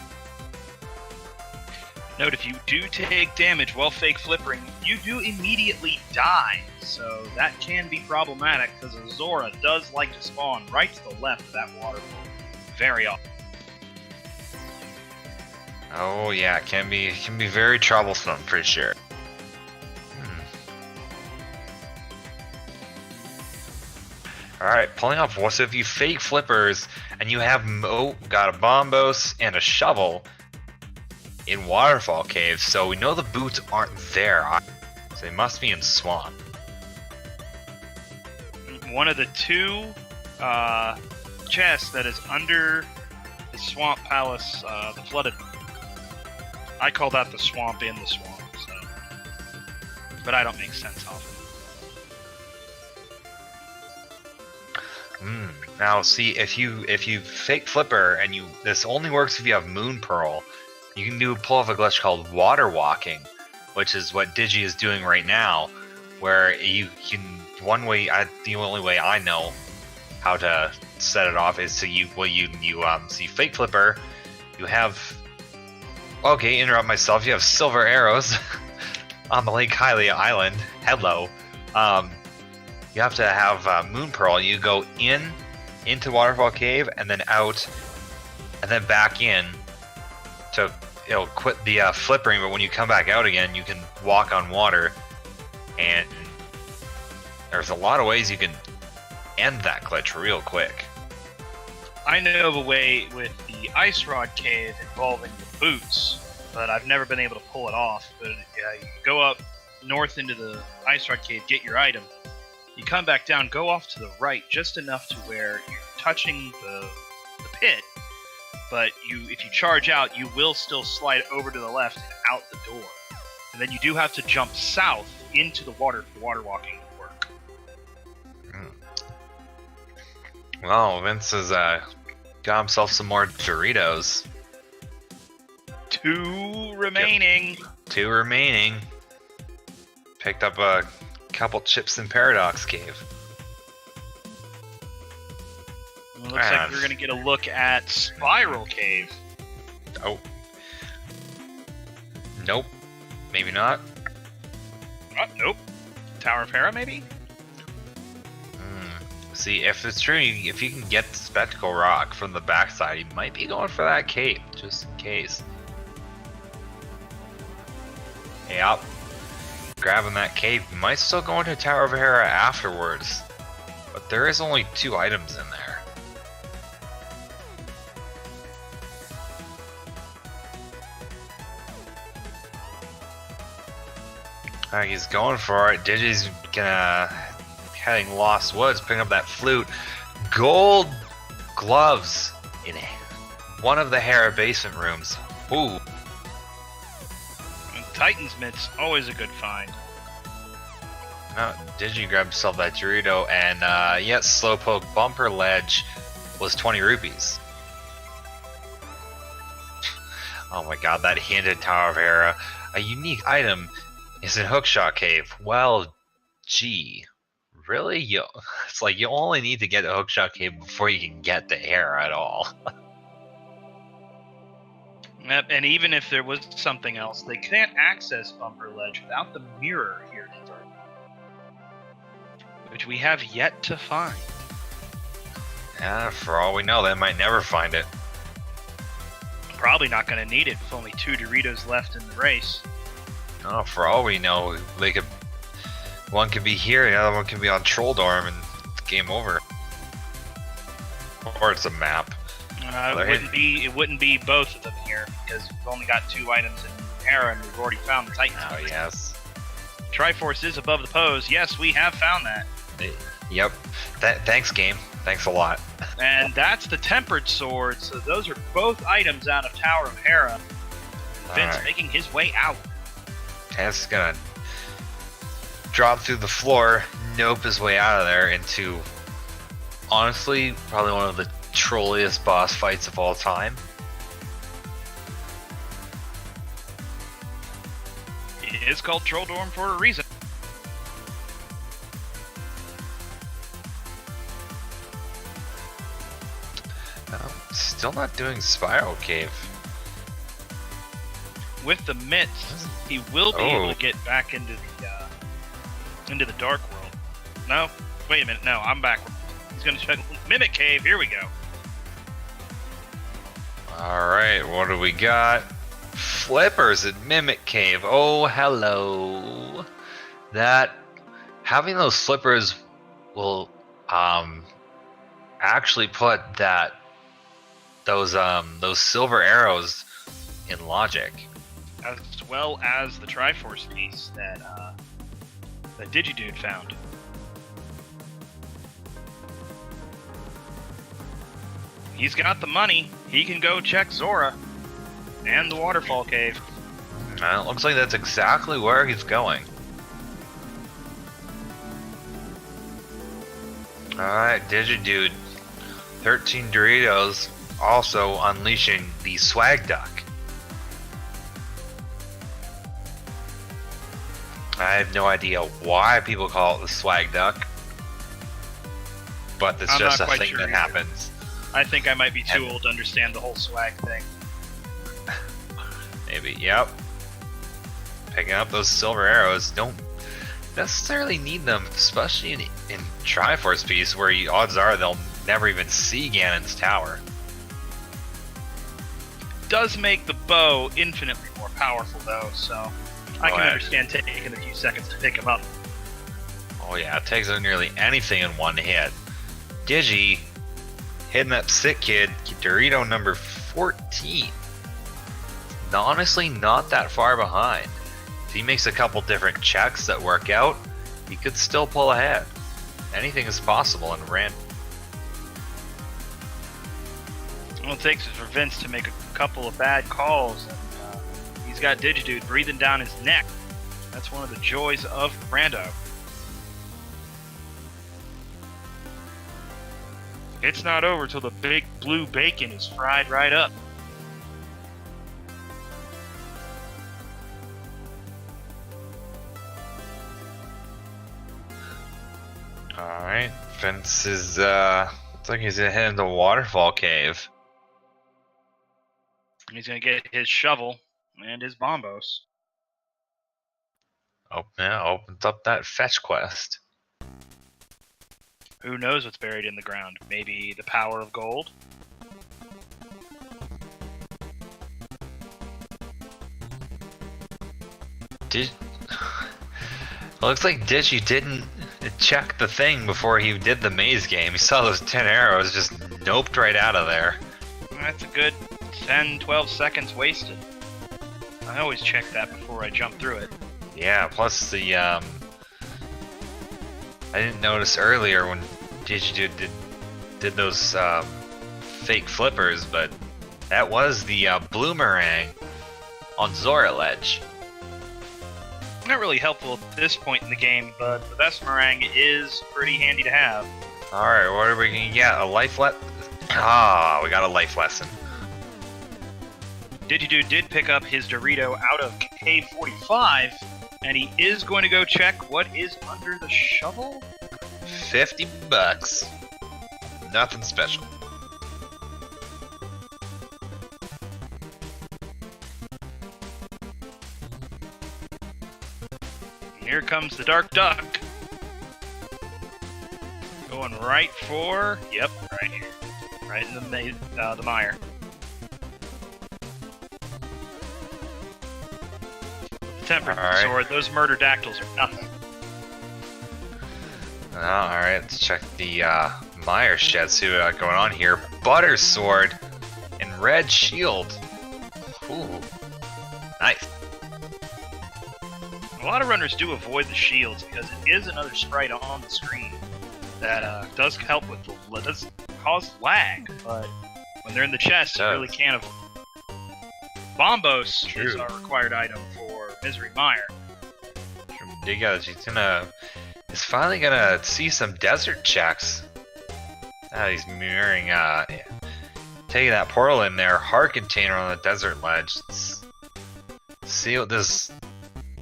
Note, if you do take damage while fake flippering, you do immediately die. So that can be problematic, because Zora does like to spawn right to the left of that waterfall very often. Oh yeah, it can be very troublesome for sure. Alright, pulling off. So if you fake flippers and you have got a bombos and a shovel in Waterfall Cave, so we know the boots aren't there. So they must be in Swamp. One of the 2 chests that is under the Swamp Palace, the flooded. I call that the swamp in the swamp, so. But I don't make sense of it. Now see, if you fake flipper and this only works if you have Moon Pearl, you can pull off a glitch called Water Walking, which is what Digi is doing right now, where you can the only way I know how to set it off is so you fake flipper, you have. Okay, interrupt myself. You have silver arrows on the Lake Hylia Island. Hello. You have to have Moon Pearl. You go into Waterfall Cave and then out, and then back in to quit the flippering. But when you come back out again, you can walk on water, and there's a lot of ways you can end that glitch real quick. I know of a way with the Ice Rod Cave involving the boots, but I've never been able to pull it off. But yeah, you go up north into the Ice Rod Cave, get your item. You come back down, go off to the right, just enough to where you're touching the pit, but if you charge out, you will still slide over to the left and out the door. And then you do have to jump south into the water for water walking to work. Well, Vince has got himself some more Doritos. 2 remaining. Yep. 2 remaining. Picked up a couple chips in Paradox Cave. It looks like we're going to get a look at Spiral Cave. Oh. Nope. Maybe not. Nope. Tower of Hera, maybe? See, if it's true, if you can get the Spectacle Rock from the backside, he might be going for that cape, just in case. Yep. Grabbing that cape. He might still go into Tower of Hera afterwards. But there is only 2 items in there. Alright, he's going for it. Digi's gonna heading Lost Woods, picking up that flute. Gold gloves in one of the Hera basement rooms. Ooh. And Titan's Mitts, always a good find. Digi grabbed himself that Dorito, and yes, Slowpoke Bumper Ledge was 20 rupees. Oh my god, that hinted Tower of Hera. A unique item is in Hookshot Cave. Well, gee. Really? It's like you only need to get to Hookshot Cave before you can get to Hera at all. And even if there was something else, they can't access Bumper Ledge without the mirror here in Inverted, which we have yet to find. Yeah, for all we know, they might never find it. Probably not going to need it with only 2 Doritos left in the race. Oh, for all we know, they could. One could be here, the other one could be on Troll Dorm, and it's game over. Or it's a map. It wouldn't be both of them here because we've only got 2 items in Hera, and we've already found the Titan. Oh yes. Triforce is above the pose. Yes, we have found that. Yep. Thanks, game. Thanks a lot. And that's the Tempered Sword. So those are both items out of Tower of Hera. Vince making his way out. And it's gonna drop through the floor, nope his way out of there into, honestly, probably one of the trolliest boss fights of all time. It is called Troll Dorm for a reason. Still not doing Spiral Cave. With the mitts, he will be able to get back into the Dark World. No, wait a minute. No, I'm backward. He's going to check Mimic Cave. Here we go. All right, what do we got? Flippers at Mimic Cave. Oh, hello. That having those slippers will actually put those silver arrows in logic, as well as the Triforce piece that Digidude found. He's got the money. He can go check Zora and the Waterfall Cave. It looks like that's exactly where he's going. Alright, Digidude. 13 Doritos, also unleashing the Swag Duck. I have no idea why people call it the Swag Duck, but it's just a thing that happens. I think I might be too old to understand the whole swag thing. Maybe, yep. Picking up those silver arrows, don't necessarily need them, especially in Triforce Piece, where odds are they'll never even see Ganon's tower. Does make the bow infinitely more powerful, though, so I can understand taking a few seconds to pick him up. Oh yeah, it takes out nearly anything in one hit. Digi hitting that sick kid, Dorito number 14. Honestly, not that far behind. If he makes a couple different checks that work out, he could still pull ahead. Anything is possible in Rand. All it takes is for Vince to make a couple of bad calls, and he's got Digidude breathing down his neck. That's one of the joys of Brando. It's not over till the big blue bacon is fried right up. Alright, Vince is, looks like he's gonna head into Waterfall Cave. He's gonna get his shovel and his bombos. Oh, yeah, opens up that fetch quest. Who knows what's buried in the ground? Maybe the power of gold? Looks like Digi didn't check the thing before he did the maze game. He saw those 10 arrows, just noped right out of there. That's a good 10, 12 seconds wasted. I always check that before I jump through it. Yeah, plus the, I didn't notice earlier when Digidude did those, fake flippers, but that was the, bloomerang on Zora Ledge. Not really helpful at this point in the game, but the best meringue is pretty handy to have. Alright, what are we gonna get? A life lesson? Ah, we got a life lesson. Digidude did pick up his Dorito out of Cave 45, and he is going to go check what is under the shovel? $50. Nothing special. Here comes the Dark Duck. Going right for... Yep, right here. Right in the mire. Tempered sword, those murder dactyls are nothing. Alright, let's check the mire shed, see what we got going on here. Butter sword and red shield. Ooh, nice. A lot of runners do avoid the shields because it is another sprite on the screen that does help with does cause lag, but when they're in the chest, you really can't avoid. Bombos is our required item for Misery Mire. He's finally gonna see some desert checks. He's mirroring, taking that portal in there, heart container on the desert ledge. Let's see what this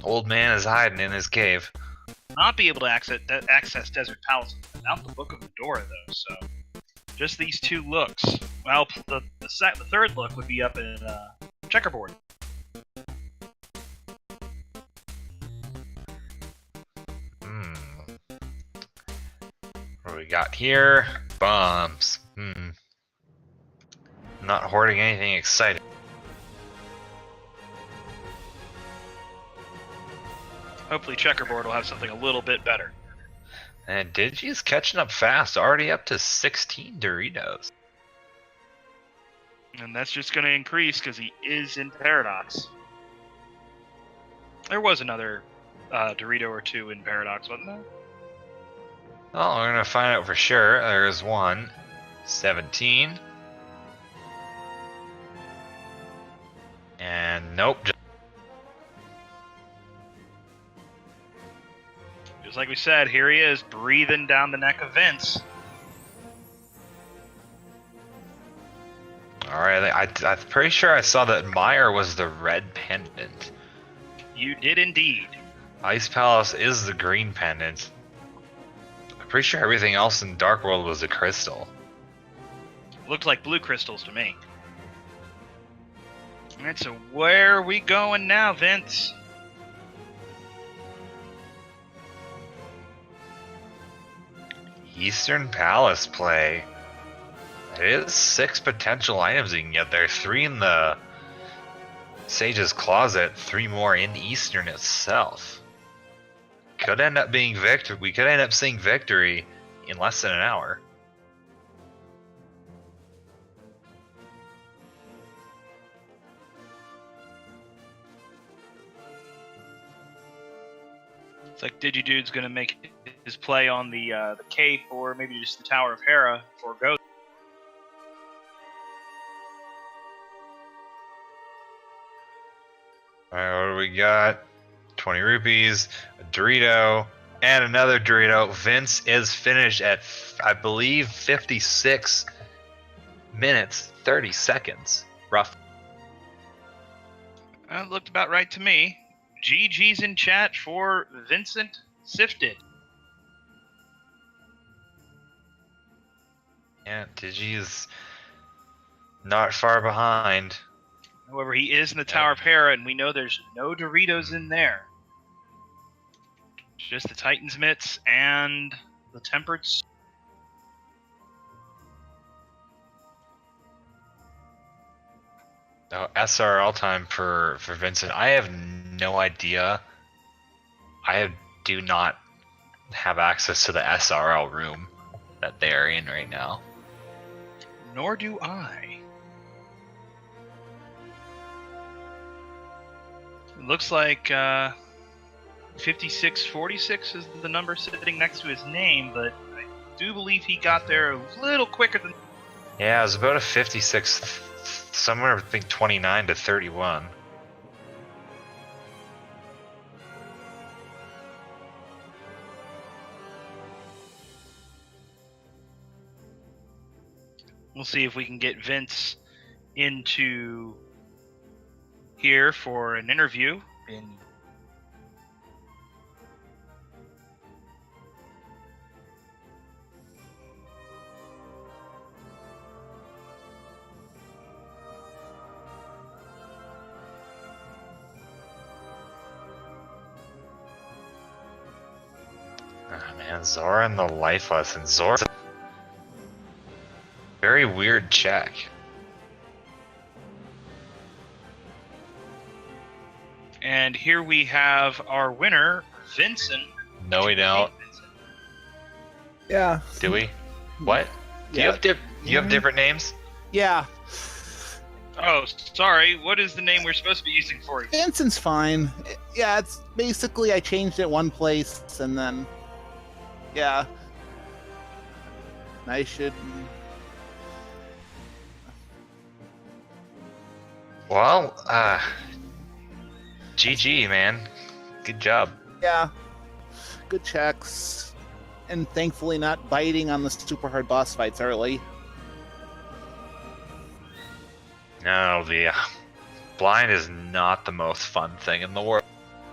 old man is hiding in his cave. Not be able to access Desert Palace without the Book of Medora, though. So, just these two looks. Well, the third look would be up in Checkerboard. What do we got here? Bombs. Not hoarding anything exciting. Hopefully Checkerboard will have something a little bit better. And Digi's catching up fast, already up to 16 Doritos. And that's just going to increase because he is in Paradox. There was another Dorito or two in Paradox, wasn't there? Well, we're going to find out for sure. There's one. 17. And nope. Just like we said, here he is, breathing down the neck of Vince. Alright, I'm pretty sure I saw that Meyer was the red pendant. You did indeed. Ice Palace is the green pendant. I'm pretty sure everything else in Dark World was a crystal. Looked like blue crystals to me. Alright, so where are we going now, Vince? Eastern Palace play. There is 6 potential items you can get there. 3 in the Sage's Closet, 3 more in Eastern itself. Could end up being victory. We could end up seeing victory in less than an hour. It's like Digidude's gonna make his play on the cape, or maybe just the Tower of Hera before it goes. Alright, what do we got? 20 rupees, a Dorito, and another Dorito. Vince is finished at, I believe, 56 minutes, 30 seconds, roughly. That looked about right to me. GG's in chat for Vincent Sifted. Yeah, Digi's not far behind. However, he is in the Tower of Hera, and we know there's no Doritos in there. Just the Titan's Mitts and the Tempered. Oh, SRL time for Vincent. I have no idea. Do not have access to the SRL room that they are in right now. Nor do I. It looks like 5646 is the number sitting next to his name, but I do believe he got there a little quicker than... Yeah, it was about a 56, somewhere between 29 to 31. We'll see if we can get Vince into here for an interview. Oh, man, Zora and the life lesson. Zora, very weird check. And here we have our winner, Vincent. No, we don't. Yeah. Do we? What? Do you have different names? Yeah. Oh, sorry. What is the name we're supposed to be using for you? Vincent's fine. Yeah, it's basically I changed it one place and then, yeah. I should. Well, GG, man. Good job. Yeah. Good checks. And thankfully not biting on the super hard boss fights early. No, the blind is not the most fun thing in the world.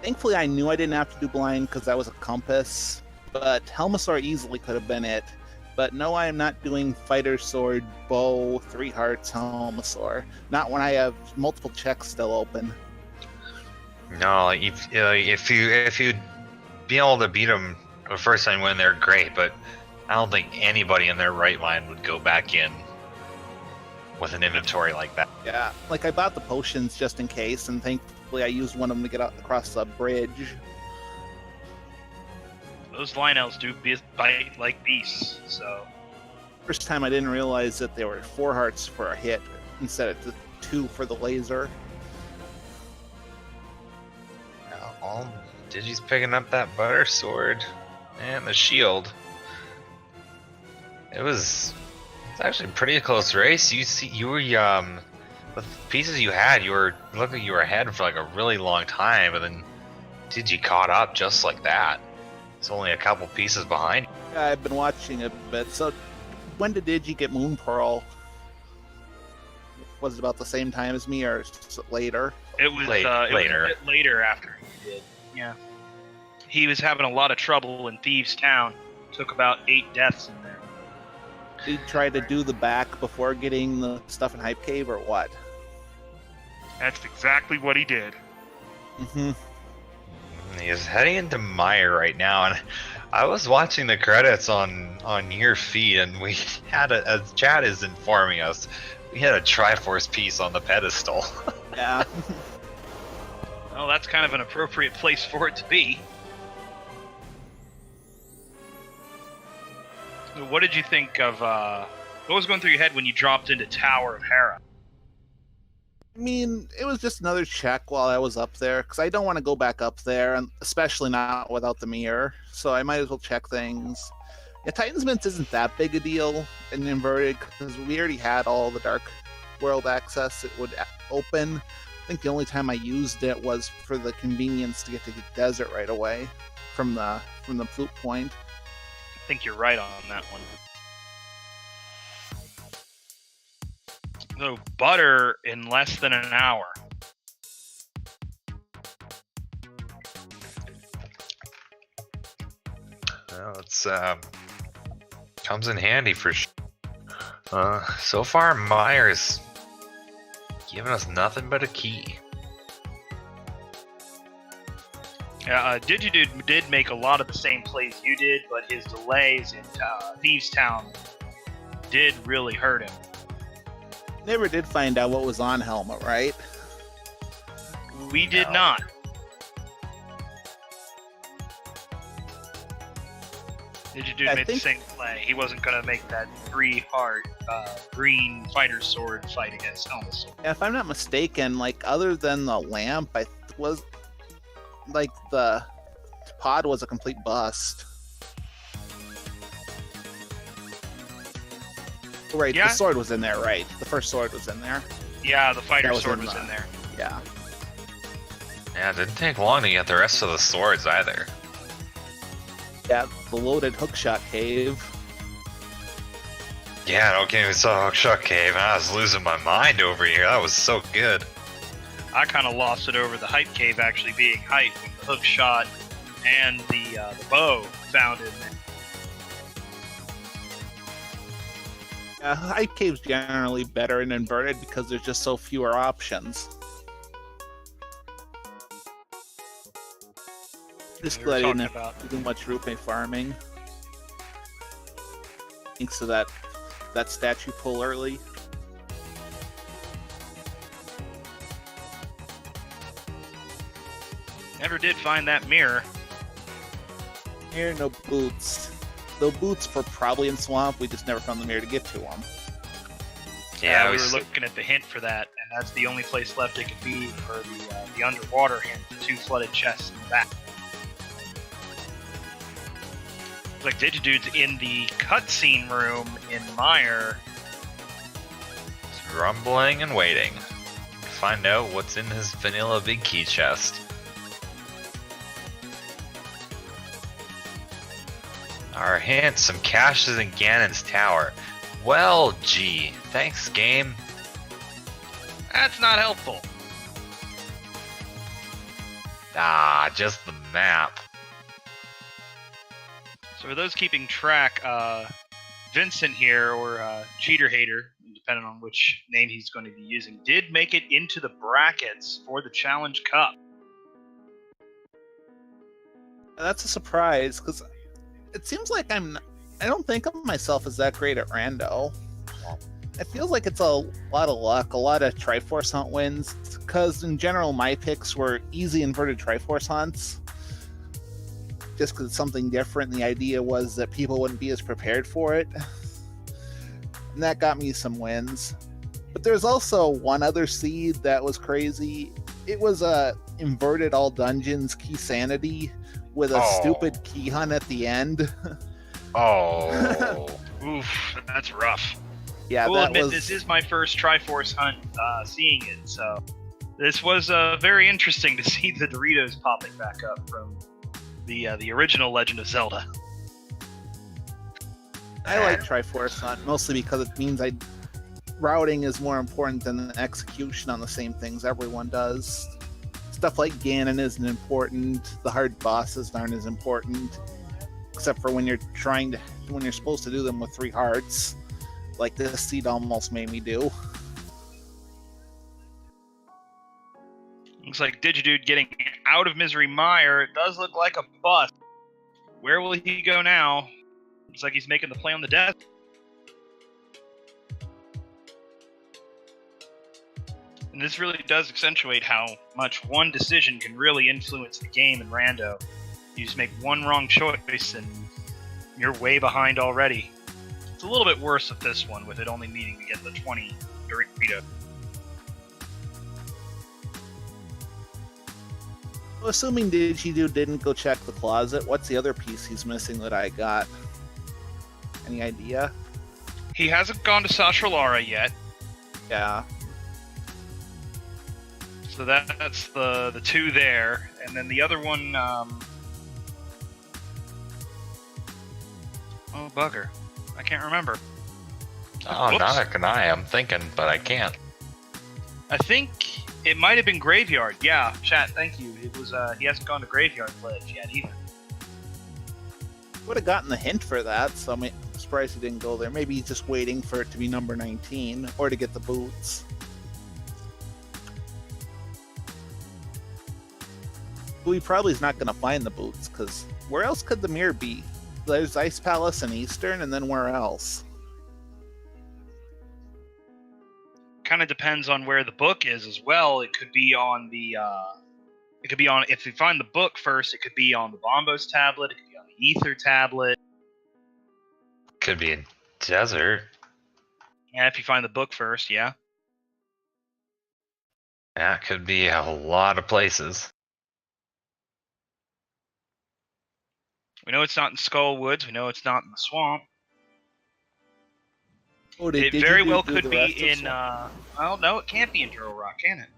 Thankfully I knew I didn't have to do blind because that was a compass, but Helmasaur easily could have been it. But no, I am not doing fighter sword, bow, 3 hearts, Helmasaur. Not when I have multiple checks still open. No, if you be able to beat them the first time when they're great, but I don't think anybody in their right mind would go back in with an inventory like that. Yeah, like I bought the potions just in case, and thankfully I used one of them to get out across the bridge. Those Lionels do bite like beasts, so... First time I didn't realize that there were 4 hearts for a hit instead of the 2 for the laser. All Digi's picking up that butter sword and the shield. It's actually a pretty close race. You were with the pieces you had, you looked like you were ahead for like a really long time, but then Digi caught up just like that. It's only a couple pieces behind. Yeah, I've been watching a bit. So, when did Digi get Moon Pearl? Was it about the same time as me, or later? It was later. It was a bit later after he did. Yeah. He was having a lot of trouble in Thieves Town. Took about 8 deaths in there. Did he try to do the back before getting the stuff in Hype Cave, or what? That's exactly what he did. Mm-hmm. He is heading into Meyer right now, and I was watching the credits on your feed, and we had as Chad is informing us, we had a Triforce piece on the pedestal. Yeah. Well, that's kind of an appropriate place for it to be. So what did you think of, what was going through your head when you dropped into Tower of Hera? I mean, it was just another check while I was up there, because I don't want to go back up there, and especially not without the mirror, so I might as well check things. Yeah, Titan's Mints isn't that big a deal in Inverted, because we already had all the Dark World access it would open. I think the only time I used it was for the convenience to get to the desert right away from the flute point. I think you're right on that one. So, butter in less than an hour. Well, it's comes in handy for sure. So far, Meyer's giving us nothing but a key. Yeah, Digidude did make a lot of the same plays you did, but his delays in Thieves Town did really hurt him. Never did find out what was on Helmet, right? We did No. not. Digidude I made the think- same play. He wasn't going to make that 3-heart green fighter sword fight against Helmet. Yeah, if I'm not mistaken, like other than the lamp, was like the pod was a complete bust. Right, Yeah. the sword was in there, right? The first sword was in there. Yeah, the fighter That was sword in was the- in there. Yeah. Yeah, it didn't take long to get the rest of the swords either. Yeah, the loaded hookshot cave. Yeah, don't get me so Hookshot Cave. I was losing my mind over here. That was so good. I kind of lost it over the hype cave actually being hype with the hook shot and the bow found in there. Yeah, hype cave's generally better in inverted because there's just so fewer options. Just We were glad I talking didn't about have to do much rupee farming. Thanks to that statue pull early. never did find that mirror. Here, no boots. Though boots were probably in swamp, we just never found the mirror to get to them. Yeah, we we were looking at the hint for that, and that's the only place left it could be for the underwater hint, the 2 flooded chests in the back. Looks like Digidude's in the cutscene room in Mire. grumbling and waiting to find out what's in his vanilla big key chest. Our hint, some caches in Ganon's tower. Well, gee, thanks game. That's not helpful. Ah, just the map. So for those keeping track, Vincent here, or Cheater Hater, depending on which name he's going to be using, did make it into the brackets for the Challenge Cup. That's a surprise, because it seems like I don't think of myself as that great at rando. It feels like it's a lot of luck, a lot of Triforce Hunt wins, because in general my picks were easy inverted Triforce Hunts. Just because it's something different, and the idea was that people wouldn't be as prepared for it. And that got me some wins. But there's also one other seed that was crazy. It was a inverted all dungeons key sanity with a stupid key hunt at the end. Oh. Oof, that's rough. Yeah, I will that admit was. this is my first Triforce Hunt seeing it, so this was very interesting to see the Doritos popping back up from the original Legend of Zelda. I like Triforce Hunt mostly because it means routing is more important than the execution on the same things everyone does. Stuff like Ganon isn't important. The hard bosses aren't as important, except for when you're supposed to do them with 3 hearts, like this seed almost made me do. Looks like Digidude getting out of Misery Mire. It does look like a bust. Where will he go now? Looks like he's making the play on the death. And this really does accentuate how much one decision can really influence the game in Rando. You just make one wrong choice and you're way behind already. It's a little bit worse with this one, with it only needing to get the 20 Dorito. Well, assuming Digidude didn't go check the closet, what's the other piece he's missing that I got? Any idea? He hasn't gone to Sashalara yet, Yeah. so that's the 2 there. And then the other one, oh bugger, I can't remember. Oh, Whoops. not I'm thinking, but I can't. I think it might have been Graveyard. Yeah, chat, thank you. It was he hasn't gone to Graveyard Pledge yet either. Would have gotten the hint for that, so I'm surprised he didn't go there. Maybe he's just waiting for it to be number 19 or to get the boots. He probably is not going to find the boots, because where else could the mirror be? There's Ice Palace and Eastern, and then where else? kind of depends on where the book is as well. It could be on the. It could be on. If you find the book first, it could be on the Bombos tablet. It could be on the Ether tablet. Could be a desert. Yeah, if you find the book first, yeah. That could be a lot of places. We know it's not in Skull Woods. We know it's not in the swamp. Oh, It very well could be in. Well, no, it can't be in Turtle Rock, can it?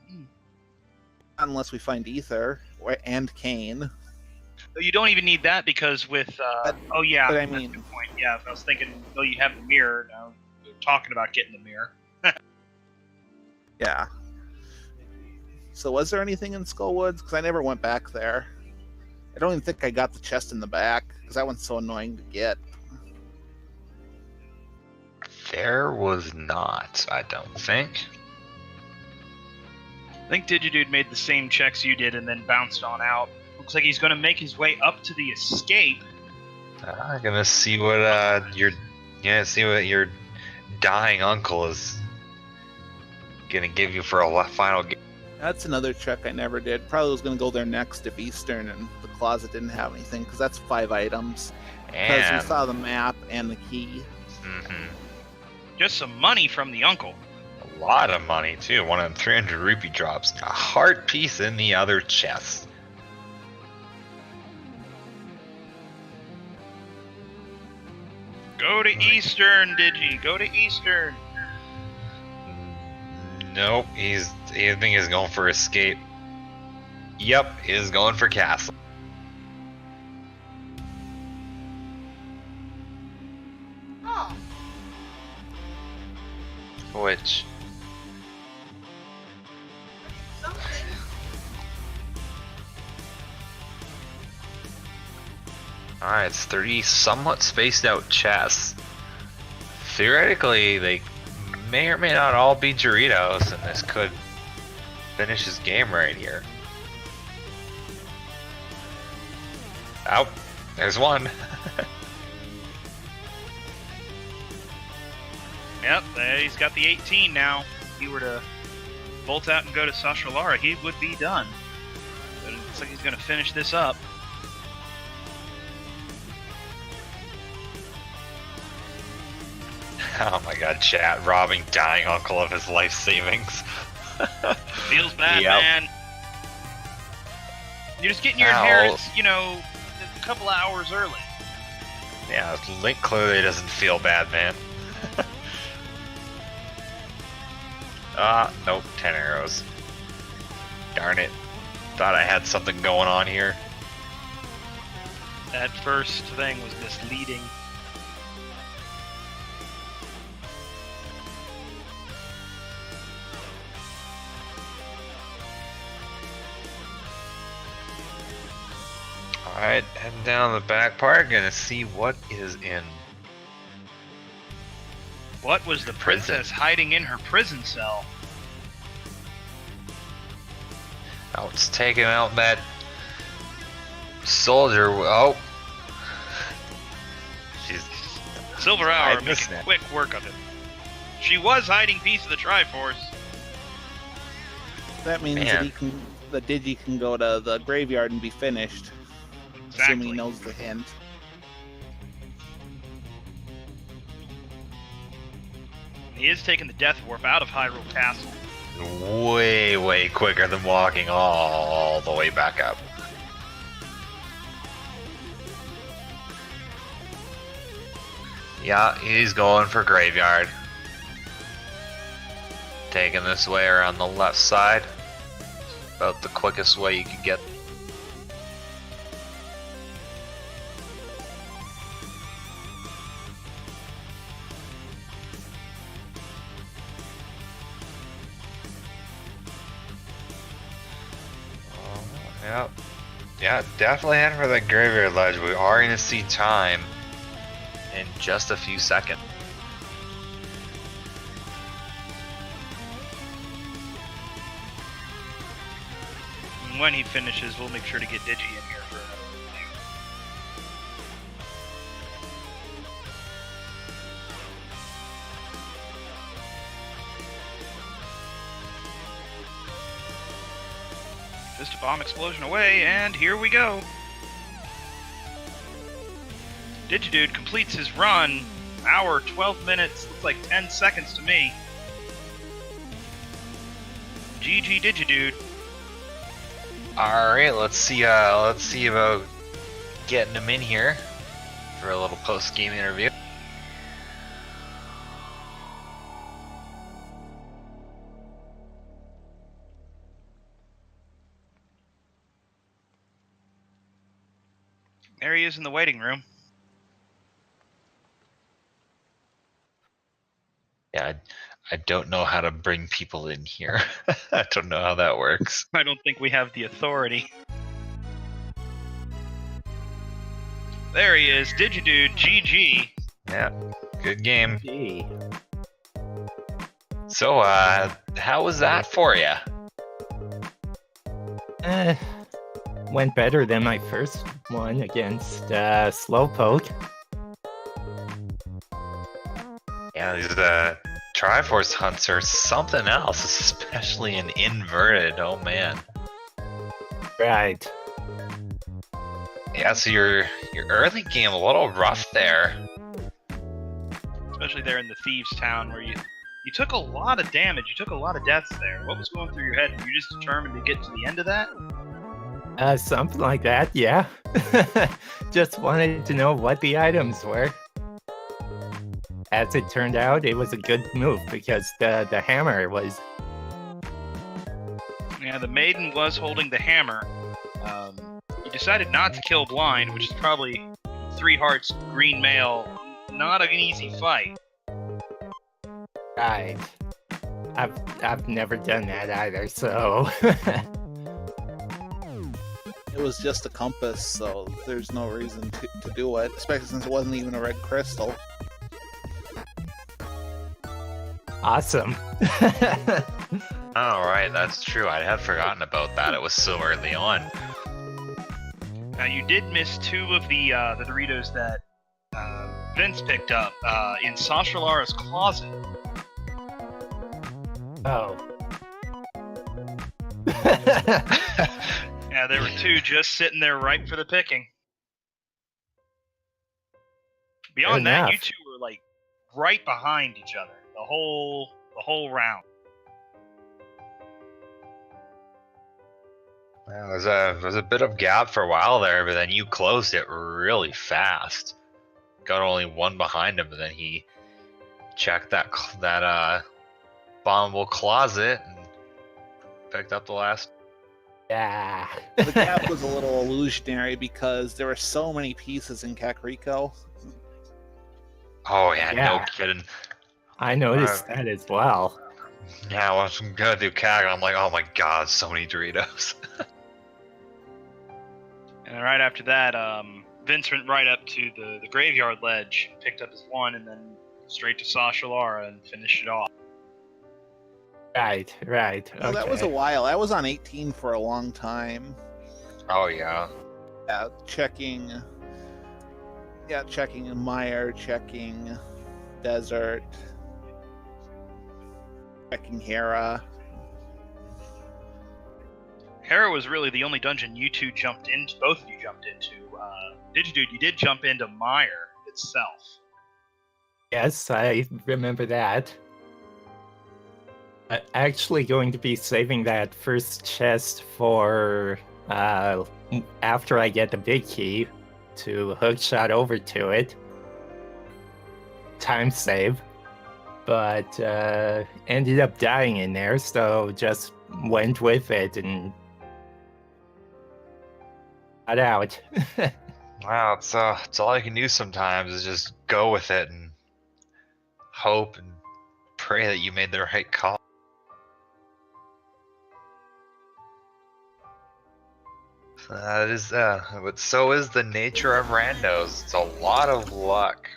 Unless we find Ether and Kane. You don't even need that because with. Oh yeah, but I that's mean, a good point. Yeah, I was thinking. Oh, you have the mirror. Now they're talking about getting the mirror. yeah. So was there anything in Skull Woods? Because I never went back there. I don't even think I got the chest in the back because that one's so annoying to get. There was not, I don't think. I think Digidude made the same checks you did and then bounced on out. Looks like he's going to make his way up to the escape. I'm gonna see what your dying uncle is gonna give you for a final game. That's another check I never did. Probably was going to go there next if Eastern and the closet didn't have anything because that's 5 items. Because And we saw the map and the key. Just some money from the uncle. a lot of money too. One of them 300 rupee drops. A heart piece in the other chest. Go to Eastern, Digi. Go to Eastern. Nope, I think he's going for escape. Yep, he's going for castle. Which alright, it's 30 somewhat spaced out chests. Theoretically, they may or may not all be Doritos, and this could finish his game right here. Oh, there's one. Yep, he's got the 18 now. If he were to bolt out and go to Sasha Lara, he would be done. But it looks like he's going to finish this up. Oh my god, chat, robbing dying uncle of his life savings. Feels bad, Yep. man. You're just getting your Ow. inheritance, a couple of hours early. Yeah, Link clearly doesn't feel bad, man. Nope, 10 arrows. Darn it. Thought I had something going on here. That first thing was misleading. Alright, heading down the back part, gonna see what is in. What was the princess hiding in her prison cell? Oh, it's taking out that soldier. Oh. She's Silver Hour, hiding making this quick work of it. She was hiding piece of the Triforce. That means Man. that Digi can go to the graveyard and be finished. Assuming he Exactly. knows the hint. He is taking the Death Warp out of Hyrule Castle. way, way quicker than walking all the way back up. Yeah, he's going for graveyard. Taking this way around the left side. About the quickest way you could get. Yep. Yeah, definitely heading for that graveyard ledge. We are going to see time in just a few seconds. And when he finishes, we'll make sure to get Digi in here for another review. Just a bomb explosion away, and here we go. Digidude completes his run. Hour, 12 minutes, looks like 10 seconds to me. GG Digidude. All right, let's see about getting him in here for a little post-game interview. There he is in the waiting room. Yeah, I don't know how to bring people in here. I don't know how that works. I don't think we have the authority. There he is, Digidude, GG. Yeah, good game. Gee. So, how was that for you? Went better than my first one against Slowpoke. Yeah, these Triforce hunts are something else, especially in inverted. Oh man. Right. Yeah, so your early game a little rough there. Especially there in the Thieves' Town where you took a lot of damage, you took a lot of deaths there. What was going through your head? Were you just determined to get to the end of that? Something like that, yeah. Just wanted to know what the items were. As it turned out, it was a good move because the hammer was... Yeah, the maiden was holding the hammer. You decided not to kill blind, which is probably 3 hearts, green male. Not an easy fight. Right. I've never done that either, so... It was just a compass, so there's no reason to do it, especially since it wasn't even a red crystal. Awesome. Alright, that's true. I had forgotten about that. It was so early on. Now you did miss 2 of the Doritos that Vince picked up in Sasha Lara's closet. Oh. Yeah, there were 2 just sitting there ripe for the picking. Beyond that, you 2 were like right behind each other the whole round. Well, there's a bit of gap for a while there, but then you closed it really fast. Got only 1 behind him, but then he checked that bombable closet and picked up the last. Yeah. The gap was a little illusionary because there were so many pieces in Kakariko. Oh yeah, no Yeah. kidding. I noticed that as well. Yeah, well, I'm gonna do Kag. I'm like, oh my god, so many Doritos. And then right after that, Vince went right up to the graveyard ledge, picked up his 1, and then straight to Sasha Lara and finished it off. Right. Well, that was a while. I was on 18 for a long time. Oh yeah. Checking Mire, checking Desert, checking Hera. Hera was really the only dungeon you 2 jumped into. Both of you jumped into. Digidude, you did jump into Mire itself. Yes, I remember that. I'm actually going to be saving that first chest for after I get the big key to hookshot over to it. Time save. But ended up dying in there, so just went with it and got out. Wow, it's all I can do sometimes is just go with it and hope and pray that you made the right call. That is, but so is the nature of randos. It's a lot of luck.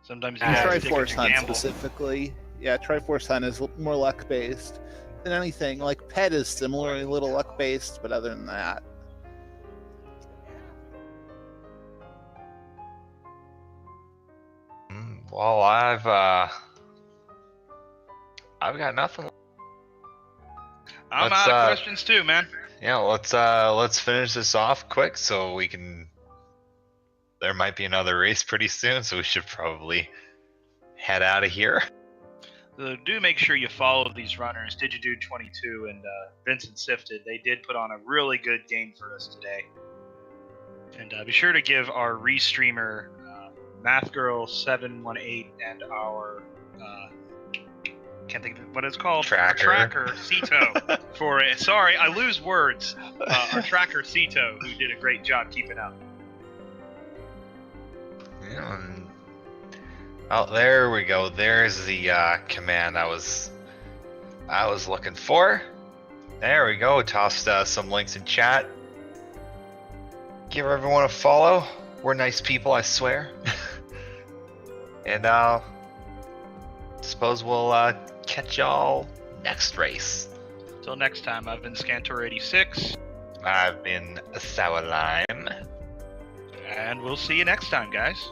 Sometimes you Yeah, have to take Triforce a Hunt gamble. specifically. Yeah, Triforce Hunt is more luck based than anything. Like Pet is similarly a little luck based, but other than that. Well, I've got nothing. I'm Let's, out of questions too, man. Yeah, let's finish this off quick so we can. There might be another race pretty soon, so we should probably head out of here. Do make sure you follow these runners, Digidude 22 and Vincent Sifted. They did put on a really good game for us today. And be sure to give our restreamer MathGirl718 and our can't think of what it's called. Tracker. Our tracker Cito for it. Sorry, I lose words. Our tracker Cito, who did a great job keeping up. Yeah, oh, there we go. There's the command I was looking for. There we go. Tossed some links in chat. Give everyone a follow. We're nice people, I swear. And suppose we'll catch y'all next race. Till next time, I've been Scantor86. I've been Sour Lime. And we'll see you next time, guys.